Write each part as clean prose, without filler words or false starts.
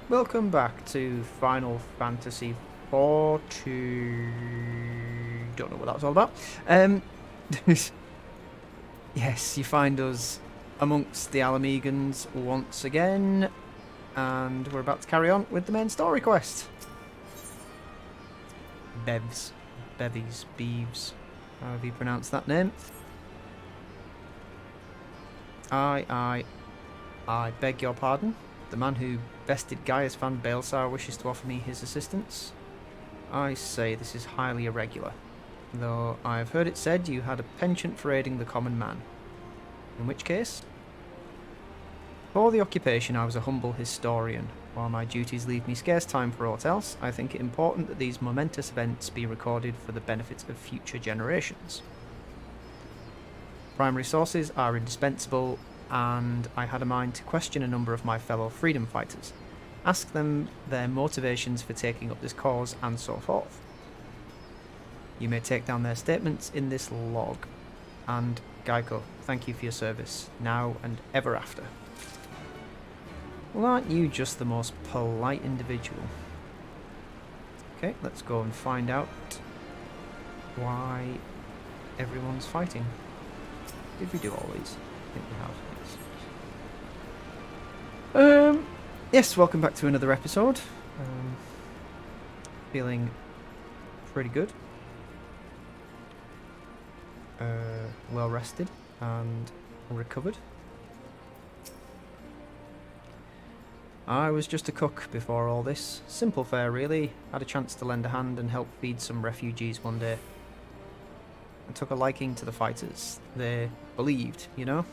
Welcome back to Final Fantasy 14. Don't know what that's all about. Yes, you find us amongst the Alamegans once again, and we're about to carry on with the main story quest. Beeves, however you pronounce that name. I beg your pardon. The man who bested Gaius van Baelsar wishes to offer me his assistance. I say this is highly irregular, though I have heard it said you had a penchant for aiding the common man. In which case, for the occupation I was a humble historian. While my duties leave me scarce time for aught else, I think it important that these momentous events be recorded for the benefit of future generations. Primary sources are indispensable, and I had a mind to question a number of my fellow freedom fighters, ask them their motivations for taking up this cause, and so forth. You may take down their statements in this log. And, Geico, thank you for your service, now and ever after. Well, aren't you just the most polite individual? Okay, let's go and find out why everyone's fighting. Did we do all these? I think we have. Yes, welcome back to another episode. Feeling pretty good. Well rested and recovered. I was just a cook before all this. Simple fare, really. Had a chance to lend a hand and help feed some refugees one day. I took a liking to the fighters. They believed, you know?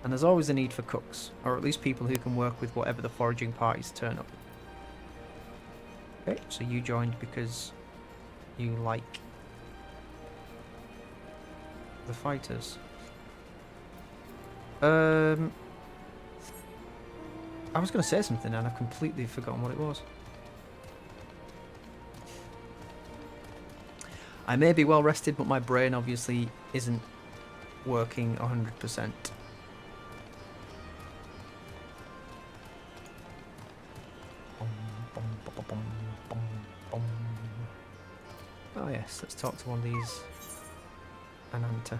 And there's always a need for cooks, or at least people who can work with whatever the foraging parties turn up. Okay, so you joined because you like the fighters. I was going to say something and I've completely forgotten what it was. I may be well rested, but my brain obviously isn't working 100%. Oh yes, let's talk to one of these. Ananta.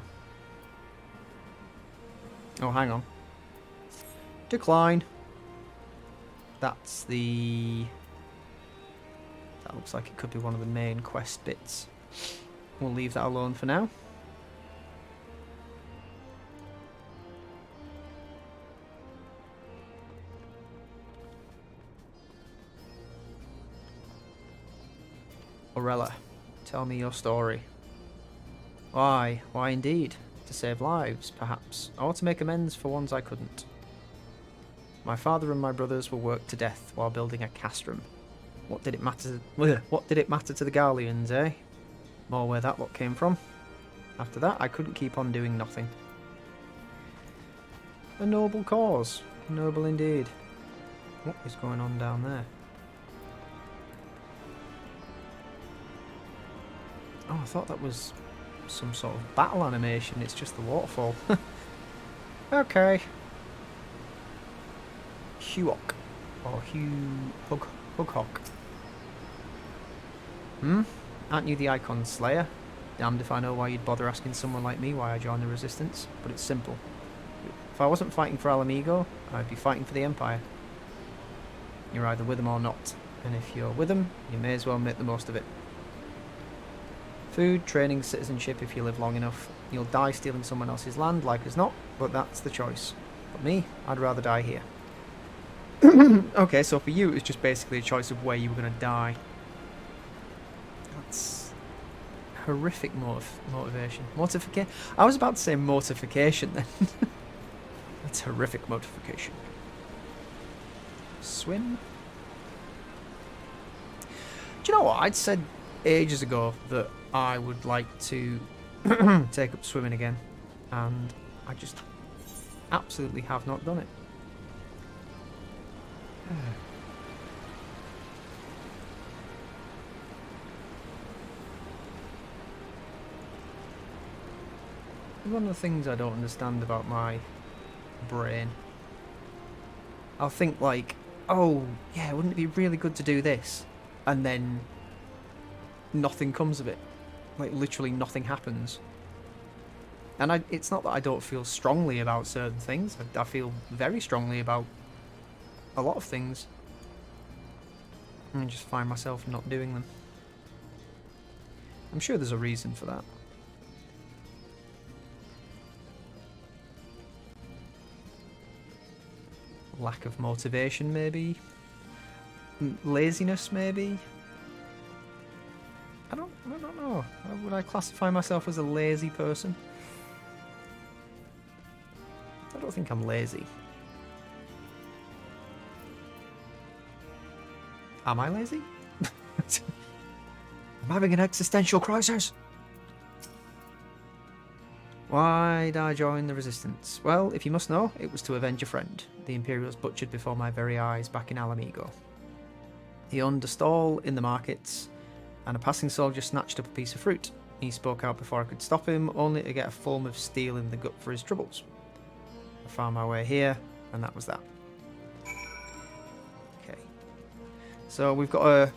Oh, hang on. Decline. That's the... That looks like it could be one of the main quest bits. We'll leave that alone for now. Orella, tell me your story. Why indeed? To save lives, perhaps, or to make amends for ones I couldn't. My father and my brothers were worked to death while building a castrum. What did it matter to the Garleans, eh? More where that lot came from. After that, I couldn't keep on doing nothing. A noble cause. Noble indeed. What is going on down there? Oh, I thought that was some sort of battle animation. It's just the waterfall. Okay. Huok. Or Hughawk. Aren't you the Icon Slayer? Damned if I know why you'd bother asking someone like me why I joined the Resistance, but it's simple. If I wasn't fighting for Alamigo, I'd be fighting for the Empire. You're either with them or not, and if you're with them, you may as well make the most of it. Food, training, citizenship if you live long enough. You'll die stealing someone else's land, like as not, but that's the choice. But me, I'd rather die here. Okay, so for you, it was just basically a choice of where you were going to die. That's horrific motivation. I was about to say mortification then. That's horrific motivation. Swim? Do you know what? I'd said ages ago that I would like to take up swimming again, and I just absolutely have not done it. One of the things I don't understand about my brain, I'll think like oh, yeah, wouldn't it be really good to do this? And then nothing comes of it. Like, literally nothing happens. And it's not that I don't feel strongly about certain things. I feel very strongly about a lot of things. And I just find myself not doing them. I'm sure there's a reason for that. Lack of motivation, maybe? Laziness, maybe? I don't know. Would I classify myself as a lazy person? I don't think I'm lazy. Am I lazy? I'm having an existential crisis. Why'd I join the Resistance? Well, if you must know, it was to avenge a friend. The Imperials butchered before my very eyes back in Alamigo. He owned a stall in the markets, and a passing soldier snatched up a piece of fruit. He spoke out before I could stop him, only to get a form of steel in the gut for his troubles. I found my way here, and that was that. Okay. So we've got a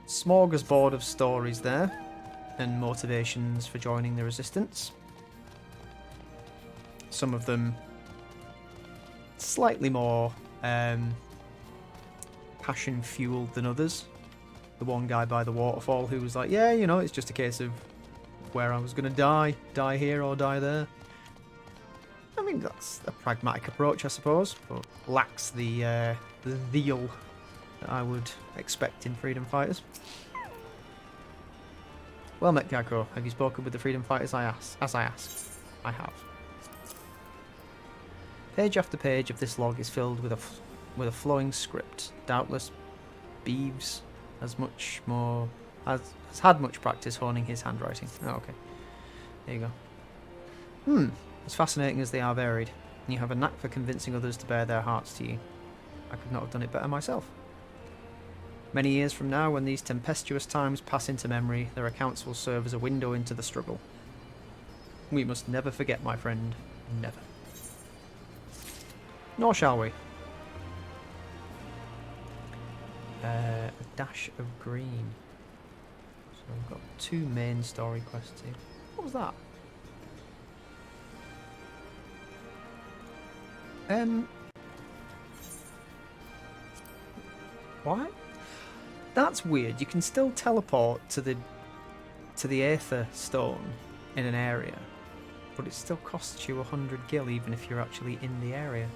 smorgasbord of stories there, and motivations for joining the Resistance. Some of them slightly more passion-fueled than others. The one guy by the waterfall who was like, yeah, you know, it's just a case of where I was going to die here or die there. I mean, that's a pragmatic approach, I suppose, but lacks the zeal that I would expect in freedom fighters. Well met, Gakko. Have you spoken with the freedom fighters? As I asked. I have. Page after page of this log is filled with a flowing script. Doubtless, Beeves has had much practice honing his handwriting. Oh, okay. There you go. As fascinating as they are varied, and you have a knack for convincing others to bare their hearts to you. I could not have done it better myself. Many years from now, when these tempestuous times pass into memory, their accounts will serve as a window into the struggle. We must never forget, my friend. Never. Nor shall we. A dash of green. So we've got 2 main story quests here. What was that? What? That's weird. You can still teleport to the Aether Stone in an area, but it still costs you 100 gil even if you're actually in the area.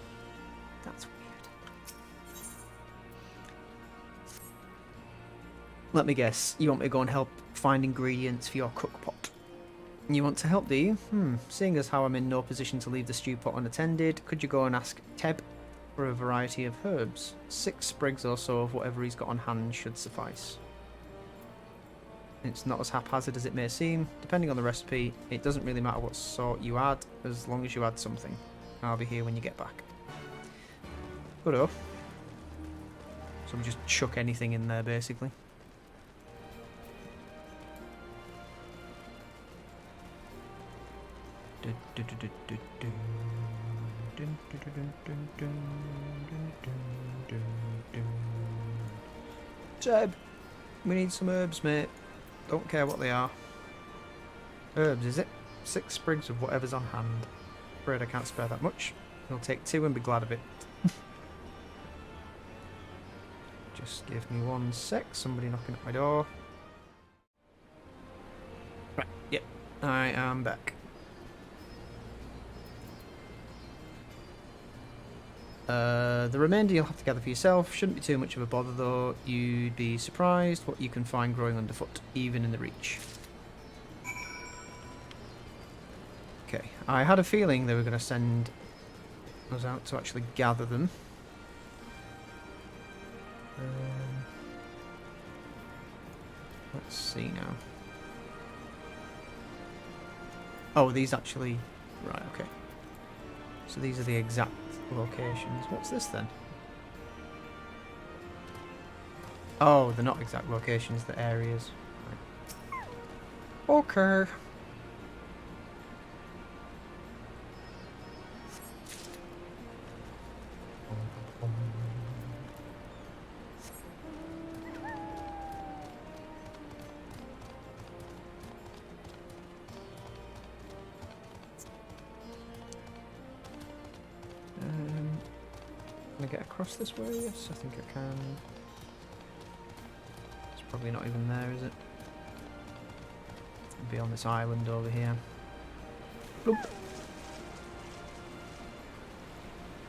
That's weird. Let me guess. You want me to go and help find ingredients for your cookpot? You want to help, do you? Seeing as how I'm in no position to leave the stew pot unattended, could you go and ask Teb for a variety of herbs? 6 sprigs or so of whatever he's got on hand should suffice. It's not as haphazard as it may seem. Depending on the recipe, it doesn't really matter what sort you add, as long as you add something. I'll be here when you get back. Good-o. So we just chuck anything in there, basically. Jeb, we need some herbs, mate. Don't care what they are. Herbs, is it? 6 sprigs of whatever's on hand. Afraid I can't spare that much. I'll take 2 and be glad of it. Just give me 1 sec. Somebody knocking at my door. Right, yep. I am back. The remainder you'll have to gather for yourself. Shouldn't be too much of a bother though. You'd be surprised what you can find growing underfoot, even in the Reach. Okay, I had a feeling they were going to send us out to actually gather them. Let's see now. Oh, these actually... Right, okay. So these are the exact locations. What's this then? Oh, they're not exact locations, they're areas. Right. Okay. Can I get across this way? Yes, I think I can. It's probably not even there, is it? It'll be on this island over here. Bloop.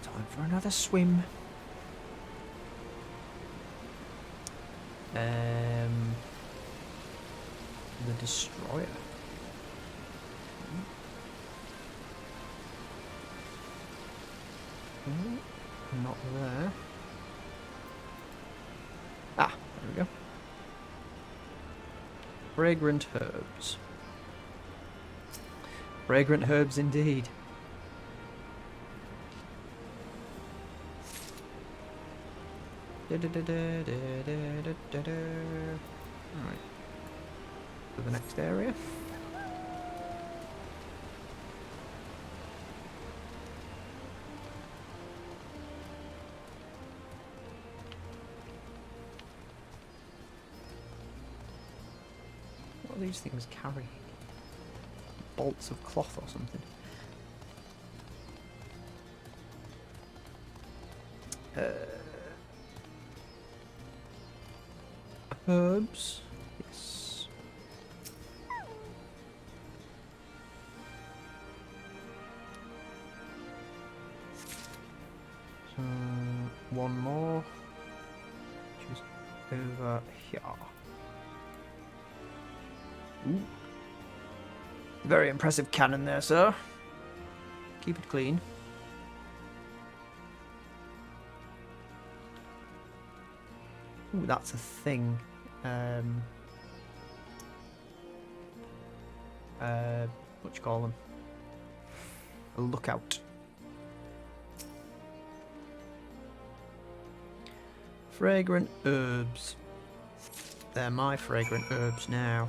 Time for another swim. The destroyer. Not there. Ah, there we go. Fragrant Herbs. Fragrant Herbs indeed. Alright. To the next area. What are these things carrying? Bolts of cloth or something? Herbs. Yes. So, one more. Which is over here. Ooh. Very impressive cannon there, sir. Keep it clean. Ooh, that's a thing. What you call them? A lookout. Fragrant herbs. They're my fragrant herbs now.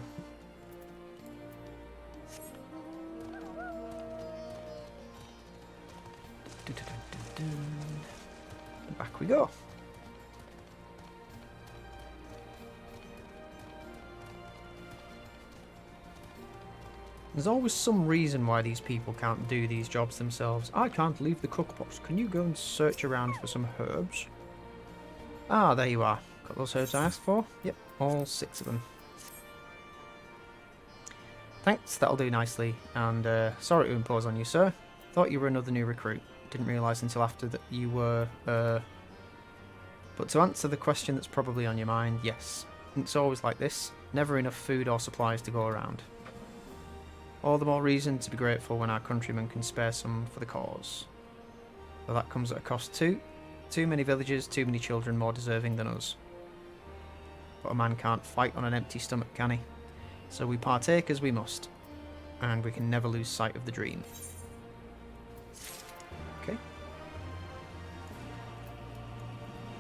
Back we go. There's always some reason why these people can't do these jobs themselves. I can't leave the cookbox. Can you go and search around for some herbs? Ah, there you are. Got those herbs I asked for? Yep, all 6 of them. Thanks, that'll do nicely. And sorry to impose on you, sir. Thought you were another new recruit. Didn't realise until after that you were, But to answer the question that's probably on your mind, yes. It's always like this. Never enough food or supplies to go around. All the more reason to be grateful when our countrymen can spare some for the cause. Though that comes at a cost too. Too many villages, too many children more deserving than us. But a man can't fight on an empty stomach, can he? So we partake as we must. And we can never lose sight of the dream. Okay.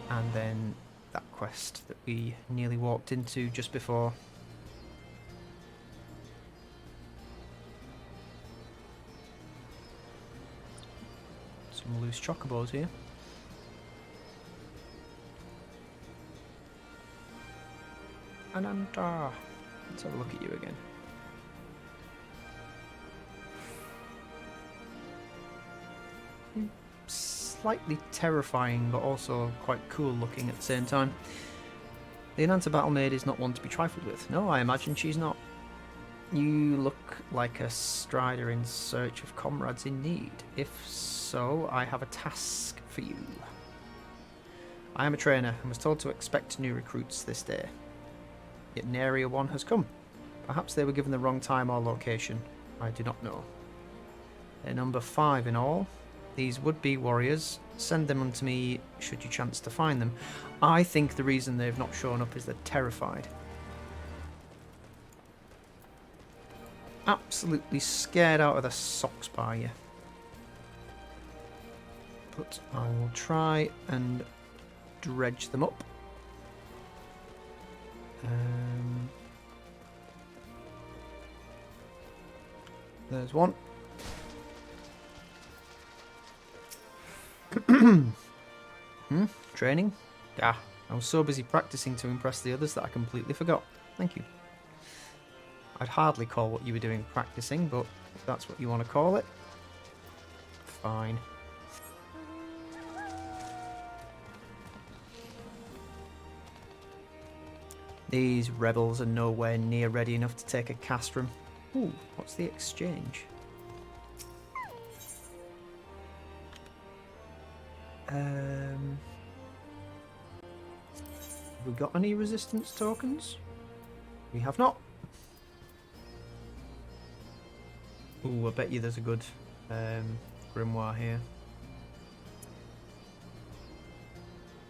And then that quest that we nearly walked into just before. Some loose chocobos here. Ananta! Let's have a look at you again. Slightly terrifying, but also quite cool looking at the same time. The Ananta Battlemaid is not one to be trifled with. No, I imagine she's not. You look like a strider in search of comrades in need. If so, I have a task for you. I am a trainer and was told to expect new recruits this day. Yet nary a one has come. Perhaps they were given the wrong time or location. I do not know. They're number 5 in all. These would-be warriors. Send them unto me should you chance to find them. I think the reason they've not shown up is they're terrified. Absolutely scared out of their socks by you. But I will try and dredge them up. There's one. Training? Ah, I was so busy practicing to impress the others that I completely forgot. Thank you. I'd hardly call what you were doing practicing, but if that's what you want to call it, fine. These rebels are nowhere near ready enough to take a castrum. Ooh, what's the exchange? Have we got any resistance tokens? We have not. Ooh, I bet you there's a good grimoire here.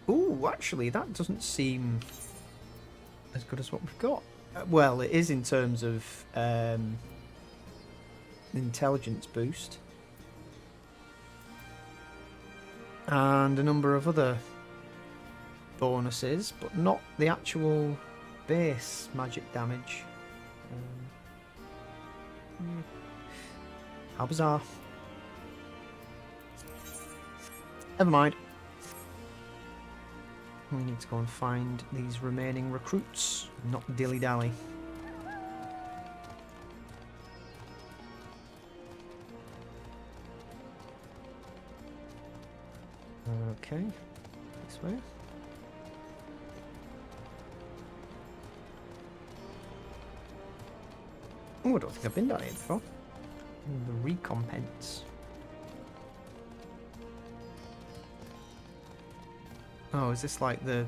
Ooh, actually, that doesn't seem as good as what we've got. Well, it is in terms of intelligence boost. And a number of other bonuses, but not the actual base magic damage. How bizarre. Never mind. We need to go and find these remaining recruits, not dilly-dally. Okay, this way. Oh, I don't think I've been down here before. The recompense. Oh, is this like the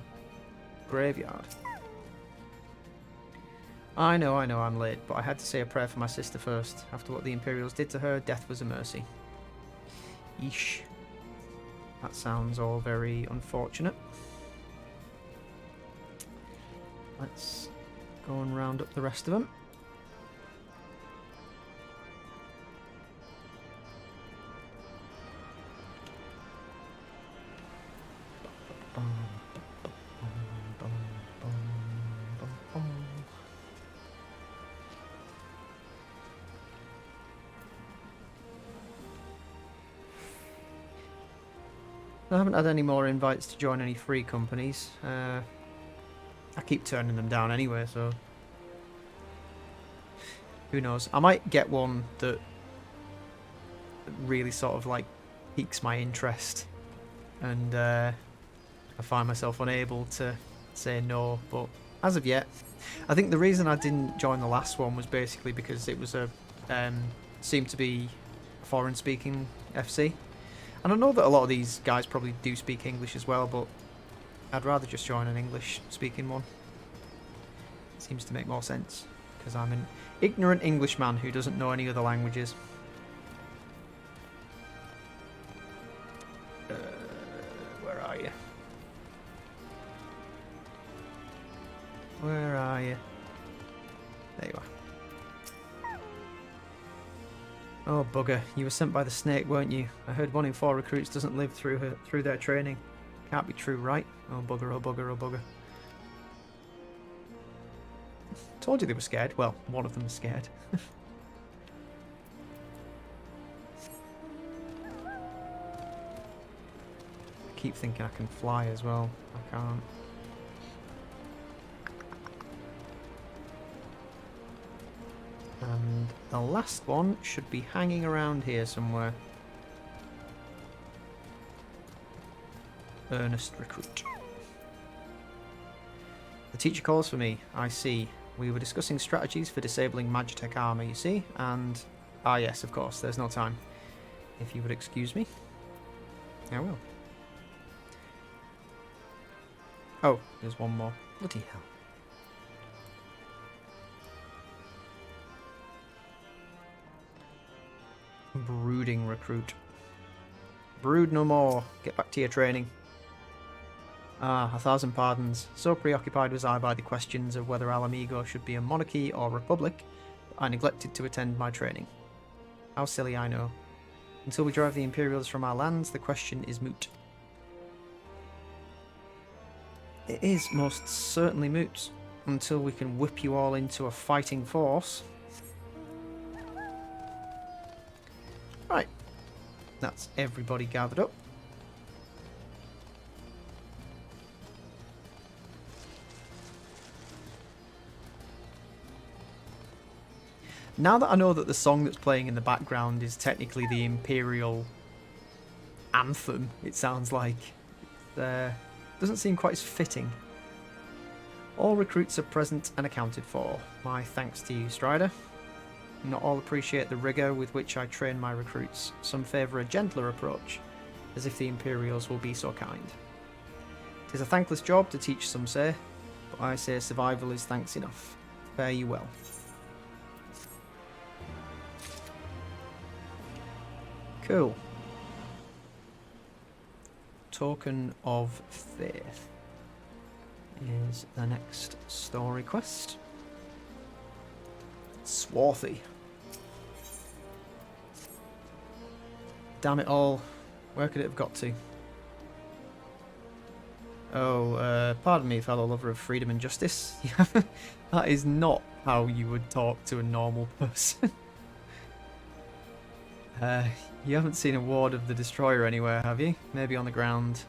graveyard? I know, I'm late, but I had to say a prayer for my sister first. After what the Imperials did to her, death was a mercy. Yeesh. That sounds all very unfortunate. Let's go and round up the rest of them. I haven't had any more invites to join any free companies. I keep turning them down anyway, so who knows? I might get one that really sort of like piques my interest, and I find myself unable to say no. But as of yet, I think the reason I didn't join the last one was basically because it was a seemed to be a foreign-speaking FC. And I know that a lot of these guys probably do speak English as well, but I'd rather just join an English-speaking one. It seems to make more sense, because I'm an ignorant Englishman who doesn't know any other languages. Where are you? Where are you? There you are. Oh, bugger. You were sent by the snake, weren't you? I heard 1 in 4 recruits doesn't live through their training. Can't be true, right? Oh, bugger, oh, bugger, oh, bugger. Told you they were scared. Well, one of them was scared. I keep thinking I can fly as well. I can't. And the last one should be hanging around here somewhere. Earnest recruit. The teacher calls for me. I see. We were discussing strategies for disabling Magitech armor, you see? And... ah yes, of course, there's no time. If you would excuse me. I will. Oh, there's one more. Bloody hell. Brooding recruit. Brood no more. Get back to your training. Ah, 1,000 pardons. So preoccupied was I by the questions of whether Alamigo should be a monarchy or republic, I neglected to attend my training. How silly, I know. Until we drive the Imperials from our lands, the question is moot. It is most certainly moot. Until we can whip you all into a fighting force. Right. That's everybody gathered up. Now that I know that the song that's playing in the background is technically the Imperial Anthem, it sounds like, doesn't seem quite as fitting. All recruits are present and accounted for. My thanks to you, Strider. Not all appreciate the rigour with which I train my recruits. Some favour a gentler approach, as if the Imperials will be so kind. 'Tis a thankless job to teach, some say, but I say survival is thanks enough. Fare you well. Cool. Token of Faith is the next story quest. Swarthy. Damn it all. Where could it have got to? Oh, pardon me, fellow lover of freedom and justice. That is not how you would talk to a normal person. You haven't seen a ward of the Destroyer anywhere, have you? Maybe on the ground.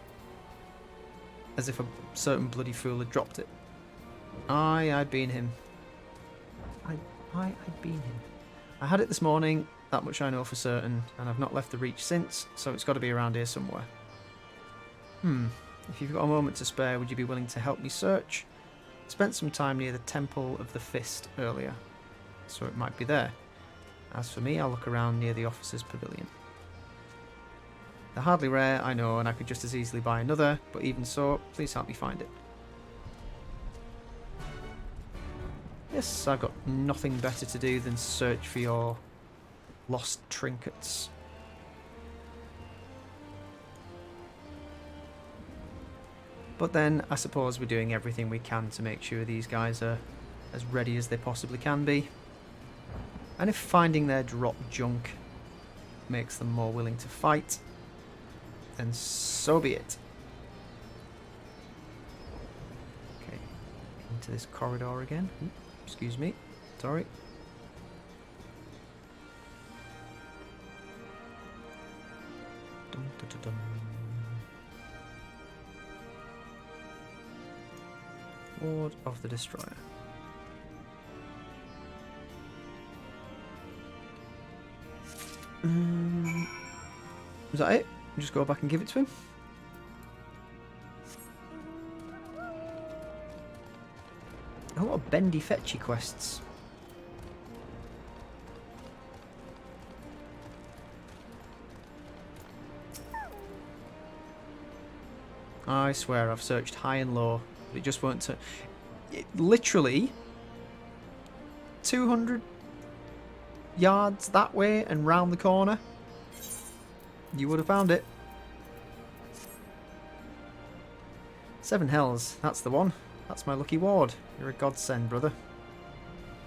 As if a certain bloody fool had dropped it. Aye, I'd been him. I'd been him. I had it this morning, that much I know for certain, and I've not left the Reach since, so it's got to be around here somewhere. If you've got a moment to spare, would you be willing to help me search? Spent some time near the Temple of the Fist earlier, so it might be there. As for me, I'll look around near the officers' pavilion. They're hardly rare, I know, and I could just as easily buy another, but even so, please help me find it. Yes, I've got nothing better to do than search for your lost trinkets. But then, I suppose we're doing everything we can to make sure these guys are as ready as they possibly can be. And if finding their drop junk makes them more willing to fight, then so be it. Okay, into this corridor again. Excuse me, sorry. Dum, dum, dum, dum. Ward of the Destroyer. Was that it? Just go back and give it to him? A lot of bendy fetchy quests. I swear I've searched high and low, but it just won't turn. Literally 200 yards that way and round the corner, you would have found it. 7 hells, that's the one. That's my lucky ward. You're a godsend, brother.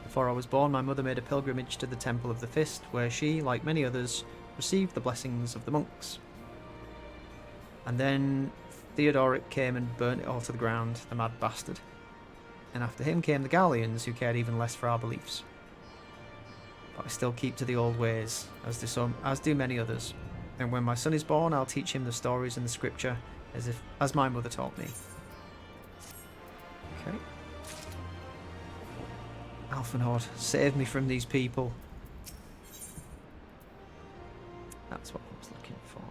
Before I was born, my mother made a pilgrimage to the Temple of the Fist, where she, like many others, received the blessings of the monks. And then Theodoric came and burnt it all to the ground, the mad bastard. And after him came the Gallians, who cared even less for our beliefs. But I still keep to the old ways, as do many others. And when my son is born, I'll teach him the stories and the scripture, as my mother taught me. Okay. Alphanord, save me from these people. That's what I was looking for.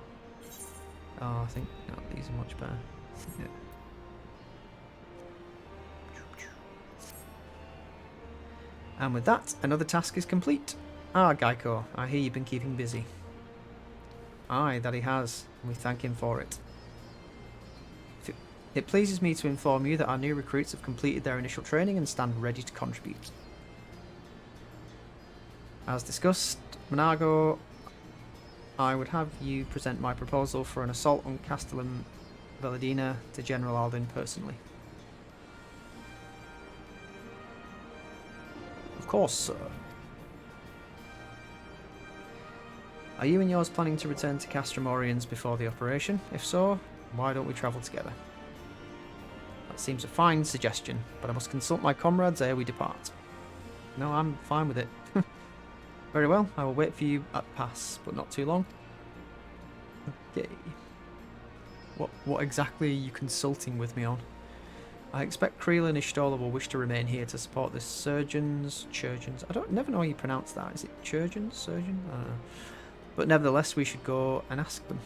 Oh, I think no, these are much better. Yeah. And with that, another task is complete. Ah, Geico, I hear you've been keeping busy. Aye, that he has, and we thank him for it. It pleases me to inform you that our new recruits have completed their initial training and stand ready to contribute. As discussed, Monago, I would have you present my proposal for an assault on Castellum Velladina to General Alden personally. Of course, sir. Are you and yours planning to return to Castromorians before the operation? If so, why don't we travel together? That seems a fine suggestion, but I must consult my comrades ere we depart. No, I'm fine with it. Very well, I will wait for you at pass, but not too long. Okay. What exactly are you consulting with me on? I expect Creel and Ishtola will wish to remain here to support the Surgeons. I never know how you pronounce that. Is it Surgeons? Surgeon? I don't know. But nevertheless, we should go and ask them.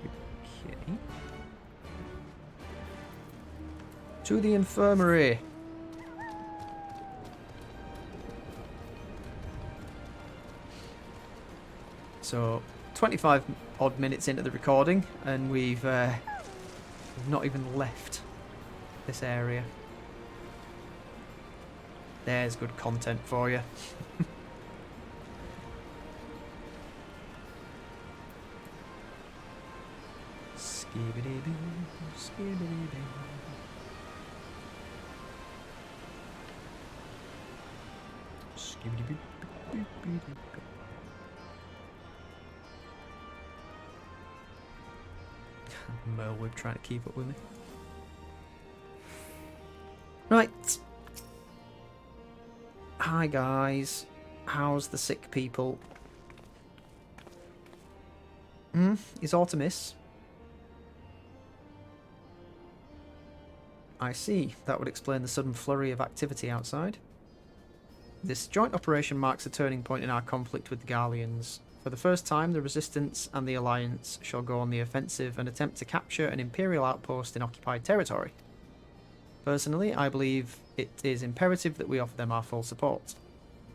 Okay. To the infirmary. So, 25 odd minutes into the recording, and we've not even left this area. There's good content for you. Skibidi-boo, skibidi-boo. Skibidi-boo-boo-boo-boo. Merlwib trying to keep up with me. Right. Hi guys. How's the sick people? Is Artemis? I see. That would explain the sudden flurry of activity outside. This joint operation marks a turning point in our conflict with the Garleans. For the first time, the Resistance and the Alliance shall go on the offensive and attempt to capture an Imperial outpost in occupied territory. Personally, I believe it is imperative that we offer them our full support.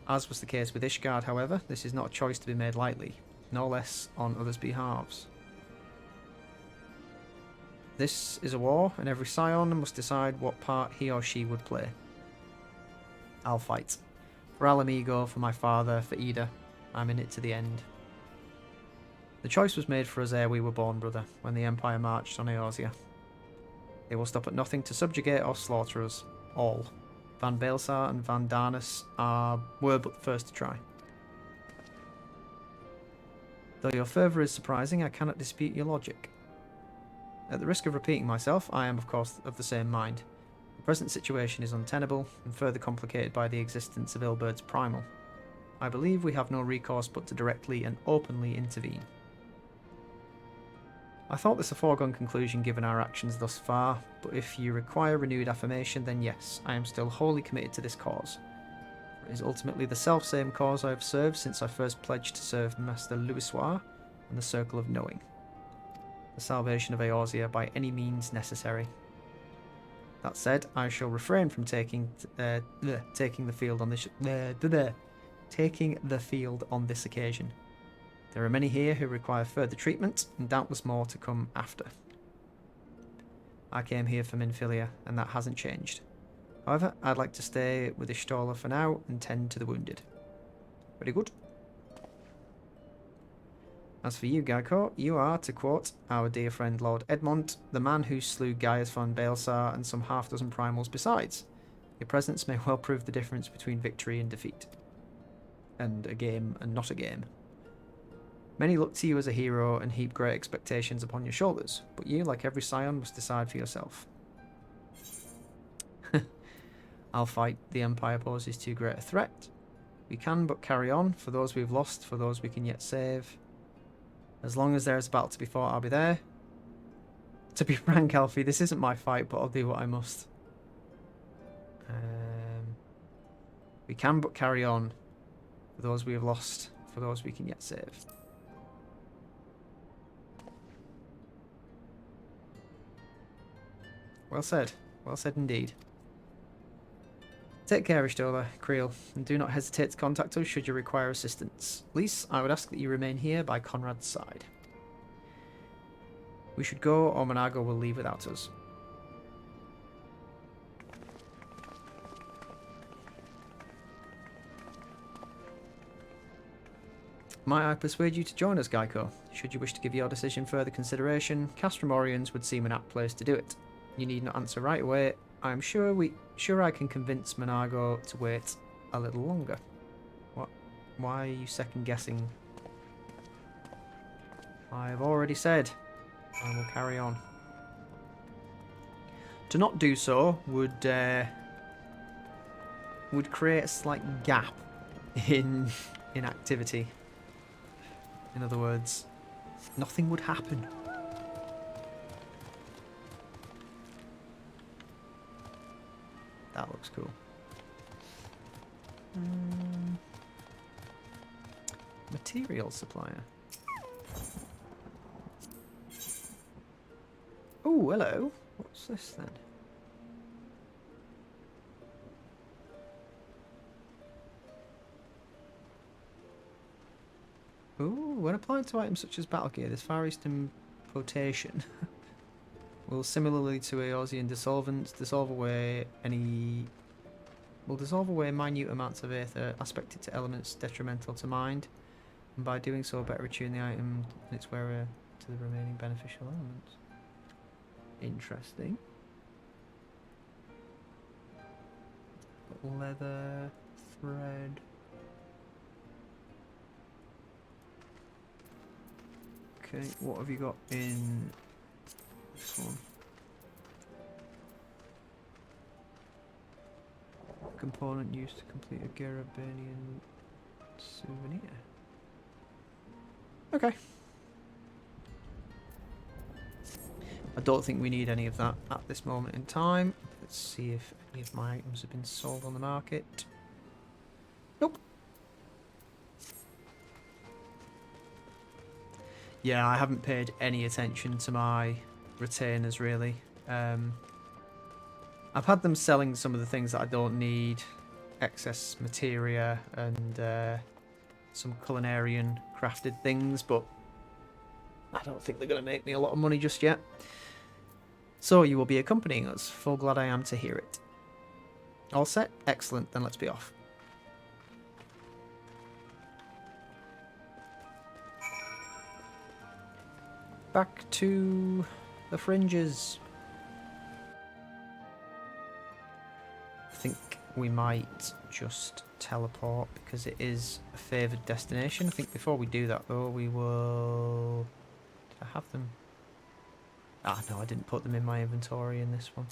As was the case with Ishgard, however, this is not a choice to be made lightly, no less on others' behalves. This is a war, and every Scion must decide what part he or she would play. I'll fight. For Alamigo, for my father, for Ida. I'm in it to the end. The choice was made for us ere we were born, brother, when the Empire marched on Eorzea. They will stop at nothing to subjugate or slaughter us, all. Van Baelsar and Van Darnus were but the first to try. Though your fervour is surprising, I cannot dispute your logic. At the risk of repeating myself, I am of course of the same mind. The present situation is untenable, and further complicated by the existence of Ilbert's Primal. I believe we have no recourse but to directly and openly intervene. I thought this a foregone conclusion given our actions thus far, but if you require renewed affirmation, then yes, I am still wholly committed to this cause. It is ultimately the self-same cause I have served since I first pledged to serve Master Louisoix and the Circle of Knowing. The salvation of Eorzea by any means necessary. That said, I shall refrain from taking the field on this occasion. There are many here who require further treatment, and doubtless more to come after. I came here from Infilia, and that hasn't changed. However, I'd like to stay with Ishtola for now and tend to the wounded. Very good. As for you, Gaiko, you are, to quote our dear friend Lord Edmond, the man who slew Gaius von Baelsar and some half-dozen primals besides. Your presence may well prove the difference between victory and defeat. And a game and not a game. Many look to you as a hero and heap great expectations upon your shoulders, but you, like every Scion, must decide for yourself. I'll fight. The Empire poses too great a threat. We can but carry on, for those we've lost, for those we can yet save. As long as there is a battle to be fought, I'll be there. To be frank, Alfie, this isn't my fight, but I'll do what I must. We can but carry on, for those we have lost, for those we can yet save. Well said indeed. Take care, Ishtola, Creel, and do not hesitate to contact us should you require assistance. Lise, I would ask that you remain here by Conrad's side. We should go, or Monago will leave without us. Might I persuade you to join us, Gaiko? Should you wish to give your decision further consideration, Castramorians would seem an apt place to do it. You need not answer right away. I am sure I can convince Monago to wait a little longer. What? Why are you second guessing? I have already said I will carry on. To not do so would create a slight gap in activity. In other words, nothing would happen. That looks cool. Material supplier. Oh, hello. What's this then? Ooh, when applied to items such as battle gear, this Far Eastern potation will similarly to Eorzean dissolvents dissolve away minute amounts of aether aspected to elements detrimental to mind, and by doing so better attune the item and its wearer to the remaining beneficial elements. Interesting. Leather, thread. Okay, what have you got in this one? Component used to complete a Garabanian souvenir. Okay. I don't think we need any of that at this moment in time. Let's see if any of my items have been sold on the market. Nope. Yeah, I haven't paid any attention to my retainers really. I've had them selling some of the things that I don't need, excess materia and some culinarian crafted things, but I don't think they're going to make me a lot of money just yet. So you will be accompanying us. Full glad I am to hear it. All set? Excellent, then let's be off. Back to the fringes. I think we might just teleport because it is a favoured destination. I think before we do that though, we will... Did I have them? Ah, no, I didn't put them in my inventory in this one.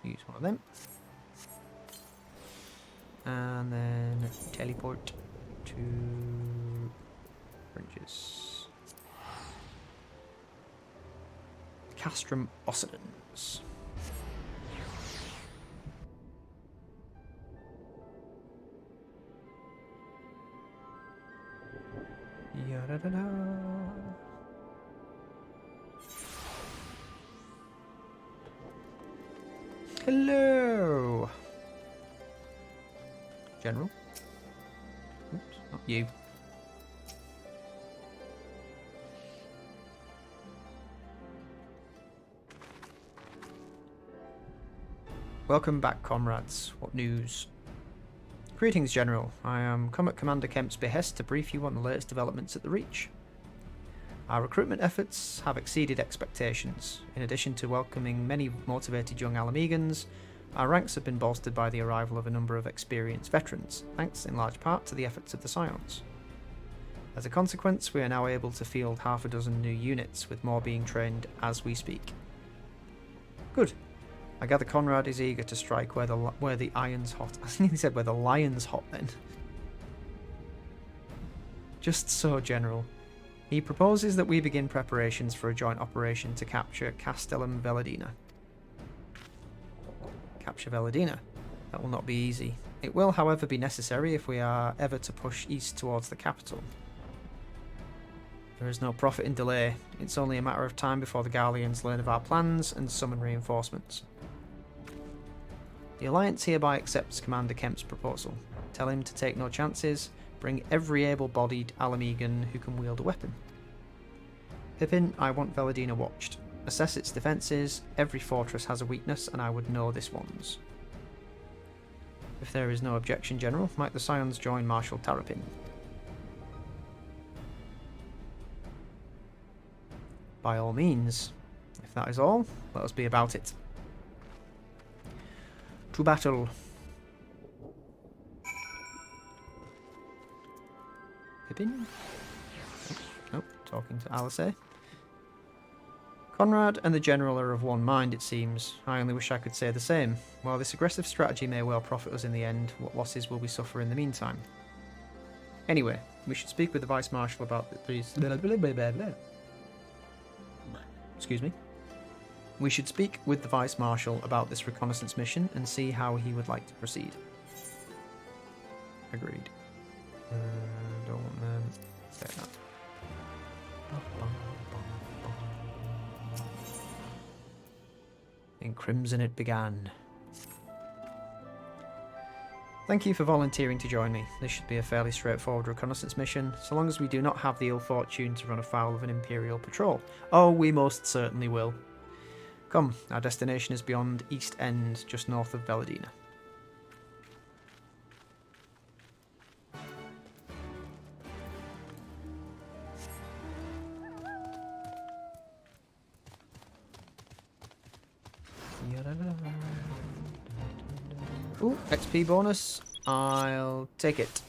Use one of them. And then teleport to fringes. Castrum Occidens. Ya-da-da-da. Hello, General. Oops, not you. Welcome back, comrades. What news? Greetings, General. I am come at Commander Kemp's behest to brief you on the latest developments at the Reach. Our recruitment efforts have exceeded expectations. In addition to welcoming many motivated young Alamegans, our ranks have been bolstered by the arrival of a number of experienced veterans, thanks in large part to the efforts of the Scions. As a consequence, we are now able to field half a dozen new units, with more being trained as we speak. Good. I gather Conrad is eager to strike where the iron's hot. I think he said where the lion's hot then. Just so, General. He proposes that we begin preparations for a joint operation to capture Castellum Veladina. Capture Veladina? That will not be easy. It will, however, be necessary if we are ever to push east towards the capital. There is no profit in delay. It's only a matter of time before the Garleans learn of our plans and summon reinforcements. The Alliance hereby accepts Commander Kemp's proposal. Tell him to take no chances. Bring every able-bodied Alamegan who can wield a weapon. Pippin, I want Veladina watched. Assess its defences. Every fortress has a weakness, and I would know this one's. If there is no objection, General, might the Scions join Marshal Tarapin? By all means. If that is all, let us be about it. To battle. Pippin? Oh, talking to Alice. Conrad and the General are of one mind, it seems. I only wish I could say the same. While this aggressive strategy may well profit us in the end, what losses will we suffer in the meantime? Anyway, we should speak with the Vice Marshal about these... Excuse me. We should speak with the Vice Marshal about this reconnaissance mission and see how he would like to proceed. Agreed. Don't say that. In crimson it began. Thank you for volunteering to join me. This should be a fairly straightforward reconnaissance mission, so long as we do not have the ill fortune to run afoul of an Imperial patrol. Oh, we most certainly will. Come, our destination is beyond East End, just north of Belladina. Ooh, XP bonus. I'll take it.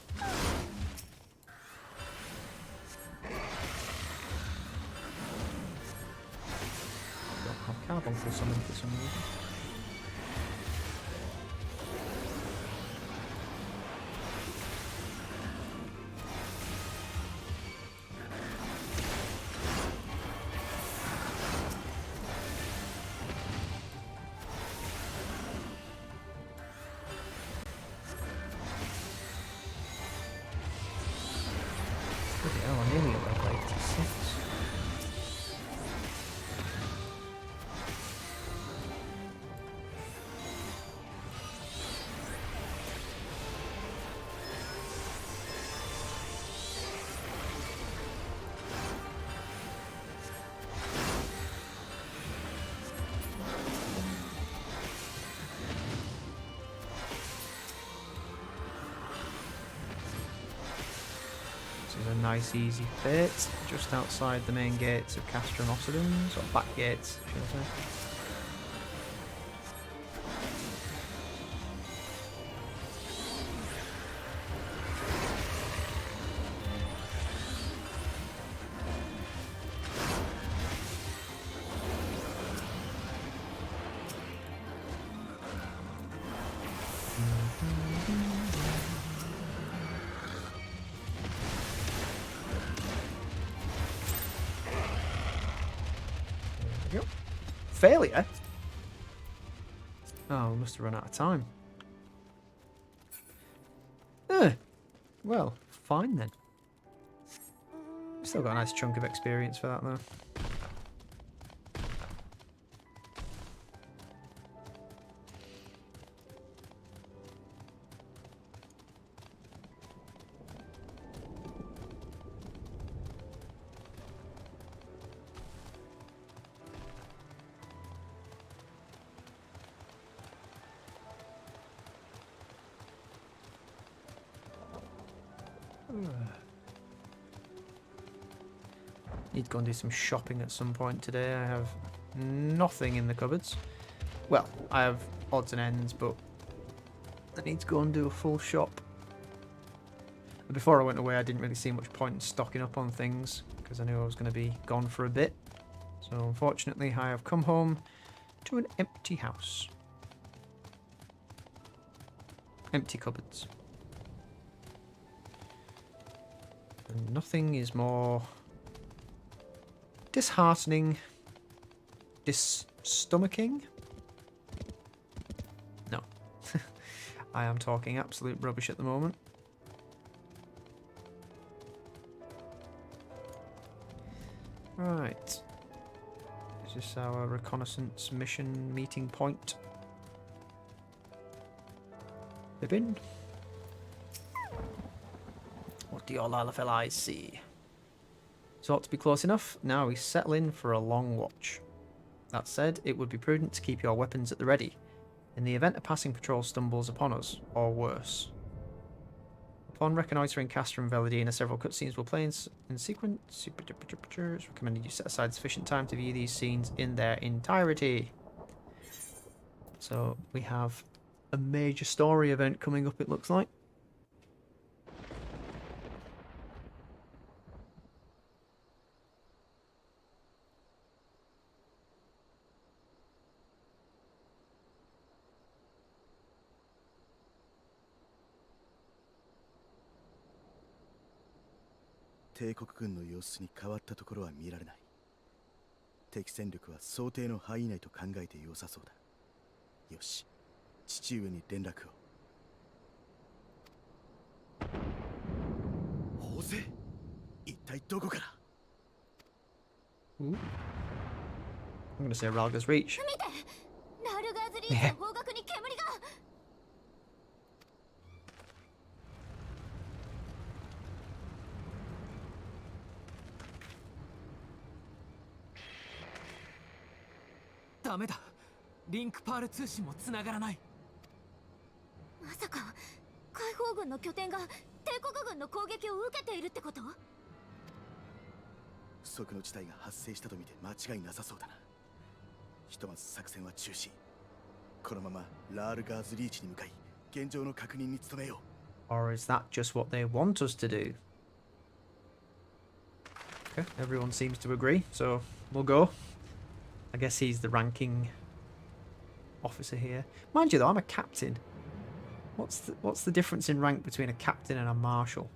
Don't have carbuncle summon for some reason. I'm nearly at level 86. A nice easy bit just outside the main gates of Castrum Occidens, or back gates, should I say. Failure? Oh, we must have run out of time. Well, fine then. Still got a nice chunk of experience for that though. Need to go and do some shopping at some point today. I have nothing in the cupboards. Well, I have odds and ends, but I need to go and do a full shop. Before I went away, I didn't really see much point in stocking up on things because I knew I was going to be gone for a bit. So unfortunately, I have come home to an empty house. Empty cupboards. And nothing is more disheartening, stomaching. No. I am talking absolute rubbish at the moment. Right. Is this our reconnaissance mission meeting point? Bibbin? What do your Lalafell eyes see? It ought to be close enough. Now we settle in for a long watch. That said, it would be prudent to keep your weapons at the ready, in the event a passing patrol stumbles upon us, or worse. Upon reconnoitering Castrum and Belladina, several cutscenes will play in sequence. It's recommended you set aside sufficient time to view these scenes in their entirety. So we have a major story event coming up, it looks like. Ooh. I'm gonna say Ralga's Reach. Yeah. ダメだ。リンクパール通信も繋がらない。まさか解放軍の拠点が帝国軍の攻撃を受けているってこと？不測の事態が発生したと見て間違いなさそうだな。ひとまず作戦は中止。このままラールガーズリーチに向かい現状の確認に努めよう。 Or is that just what they want us to do? Okay, everyone seems to agree, so we'll go. I guess he's the ranking officer here. Mind you though, I'm a captain. What's the difference in rank between a captain and a marshal?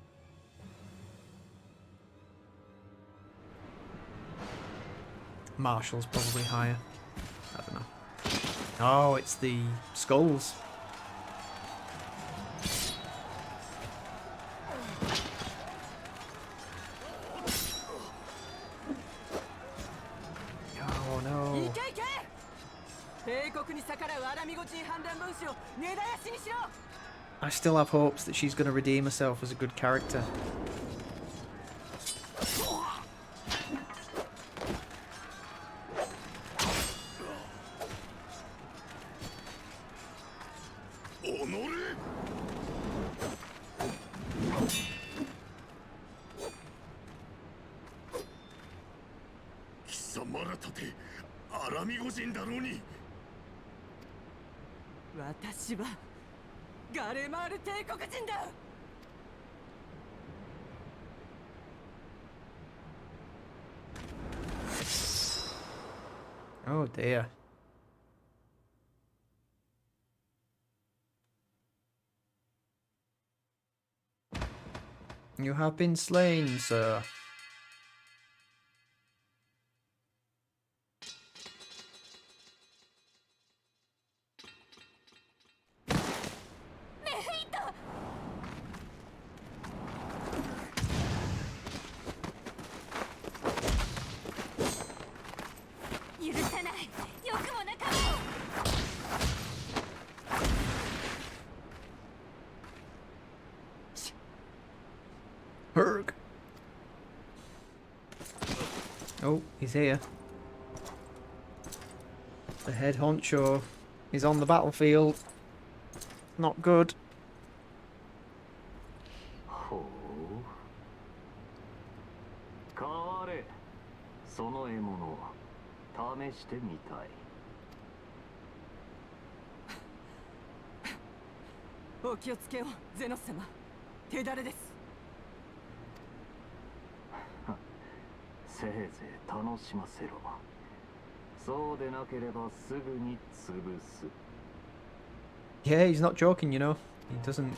Marshal's probably higher. I don't know. Oh, it's the skulls. Oh no. I still have hopes that she's going to redeem herself as a good character. Oh dear. You have been slain, sir. Herg. Oh, he's here. The head honcho is on the battlefield. Not good. その獲物を試してみたい。お気をつけよ、ゼノス様。手だれです。せいぜい楽しませろ。そうでなければすぐに潰す。Yeah, he's not joking, you know. He doesn't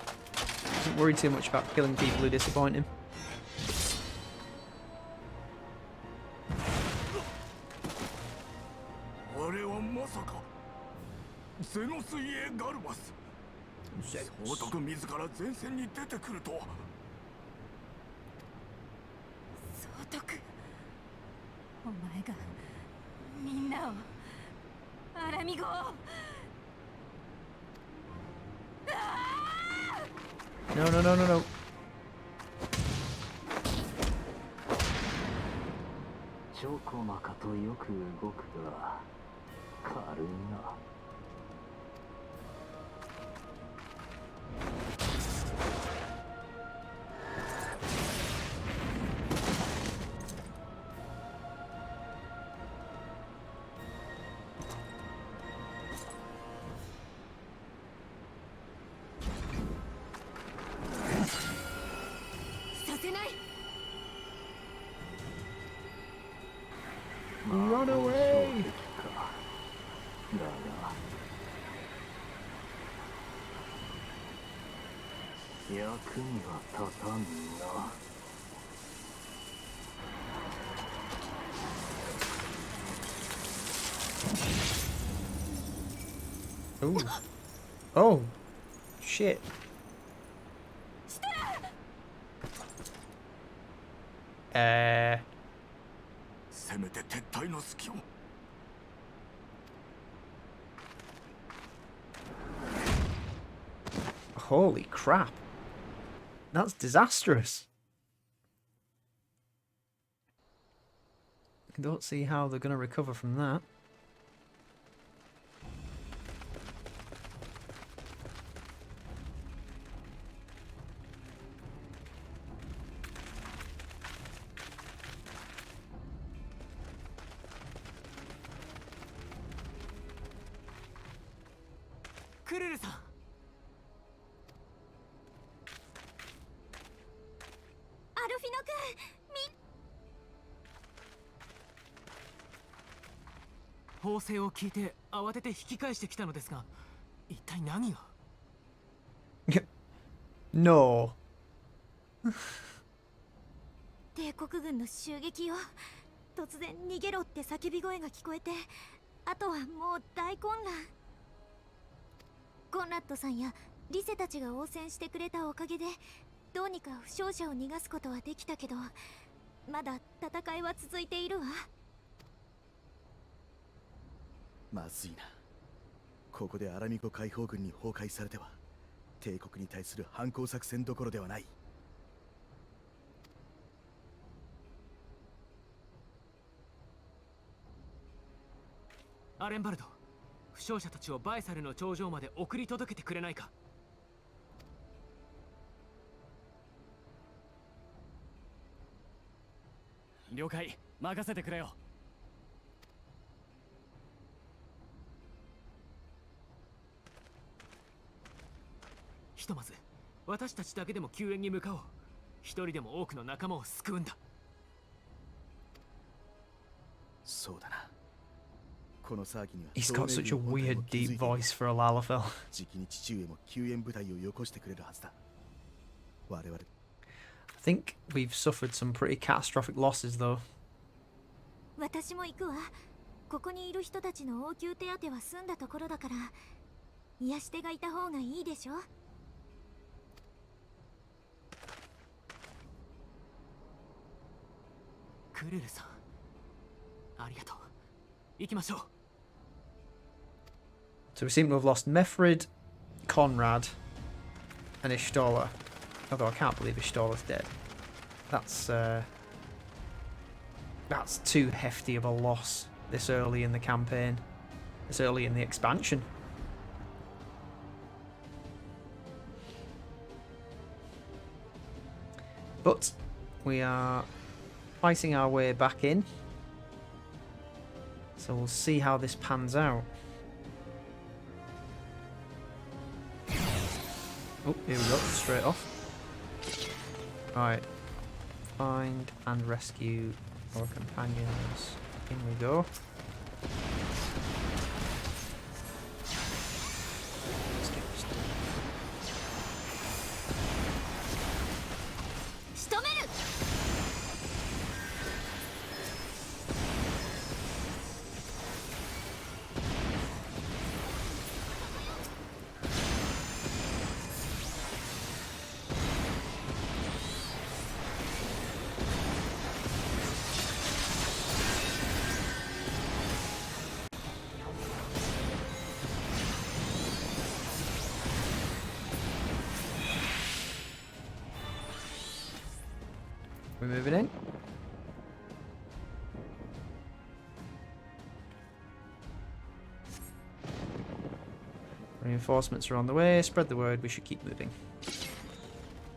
worry too much about killing people who disappoint him. No, no, no, no, no. チョコマカとよく動くが軽いな。Run away! だが役には立たんな。Oh. Oh. Shit. Holy crap. That's disastrous. I don't see how they're going to recover from that. クルルさん。アルフィノ君、砲声を聞いて慌てて引き返してきたのですが、一体何が。No. 帝国軍の襲撃よ。突然逃げろって叫び声が聞こえて、あとはもう大混乱。コンラッドさんやリセたちが応戦してくれたおかげでどうにか負傷者を逃がすことはできたけど、まだ戦いは続いているわ。まずいな。ここでアラミコ解放軍に崩壊されては帝国に対する反攻作戦どころではない。アレンバルド、負傷者たちをバイサルの頂上まで送り届けてくれないか。了解、任せてくれよ。ひとまず私たちだけでも救援に向かおう。一人でも多くの仲間を救うんだ。そうだな。この騒ぎには He's got such a weird deep voice for a Lalafell. じきに父上も救援部隊をよこしてくれるはずだ。我々 I think we've suffered some pretty catastrophic losses though. 私も行くわ。ここにいる人たちの応急手当は済んだところだから、癒し手がいた方がいいでしょ。クルルさん、ありがとう。行きましょう。So we seem to have lost Mefrid, Conrad, and Ishtola. Although I can't believe Ishtola's dead. That's too hefty of a loss this early in the campaign, this early in the expansion. But we are fighting our way back in, so we'll see how this pans out. Oh, here we go, straight off. Right, find and rescue our companions. In we go. Let's get this done. 仕留める。We're moving in. Reinforcements are on the way. Spread the word. We should keep moving.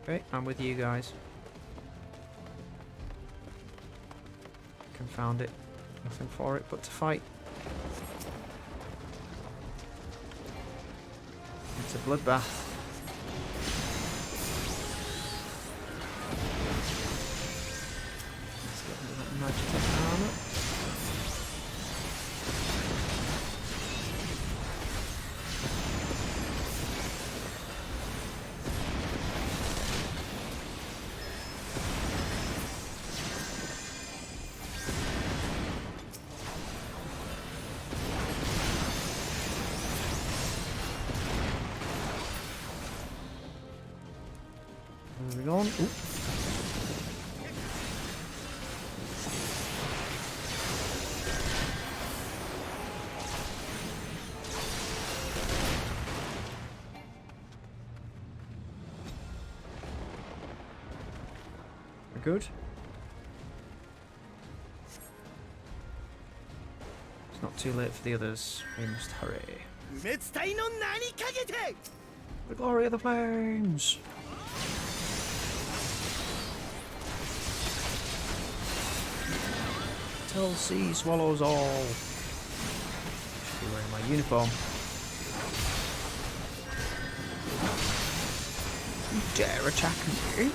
Okay, I'm with you guys. Confound it. Nothing for it but to fight. It's a bloodbath. Magitech armor. Moving on. Ooh. Good. It's not too late for the others. We must hurry. The glory of the flames! Till sea swallows all. Should be wearing my uniform. You dare attack me?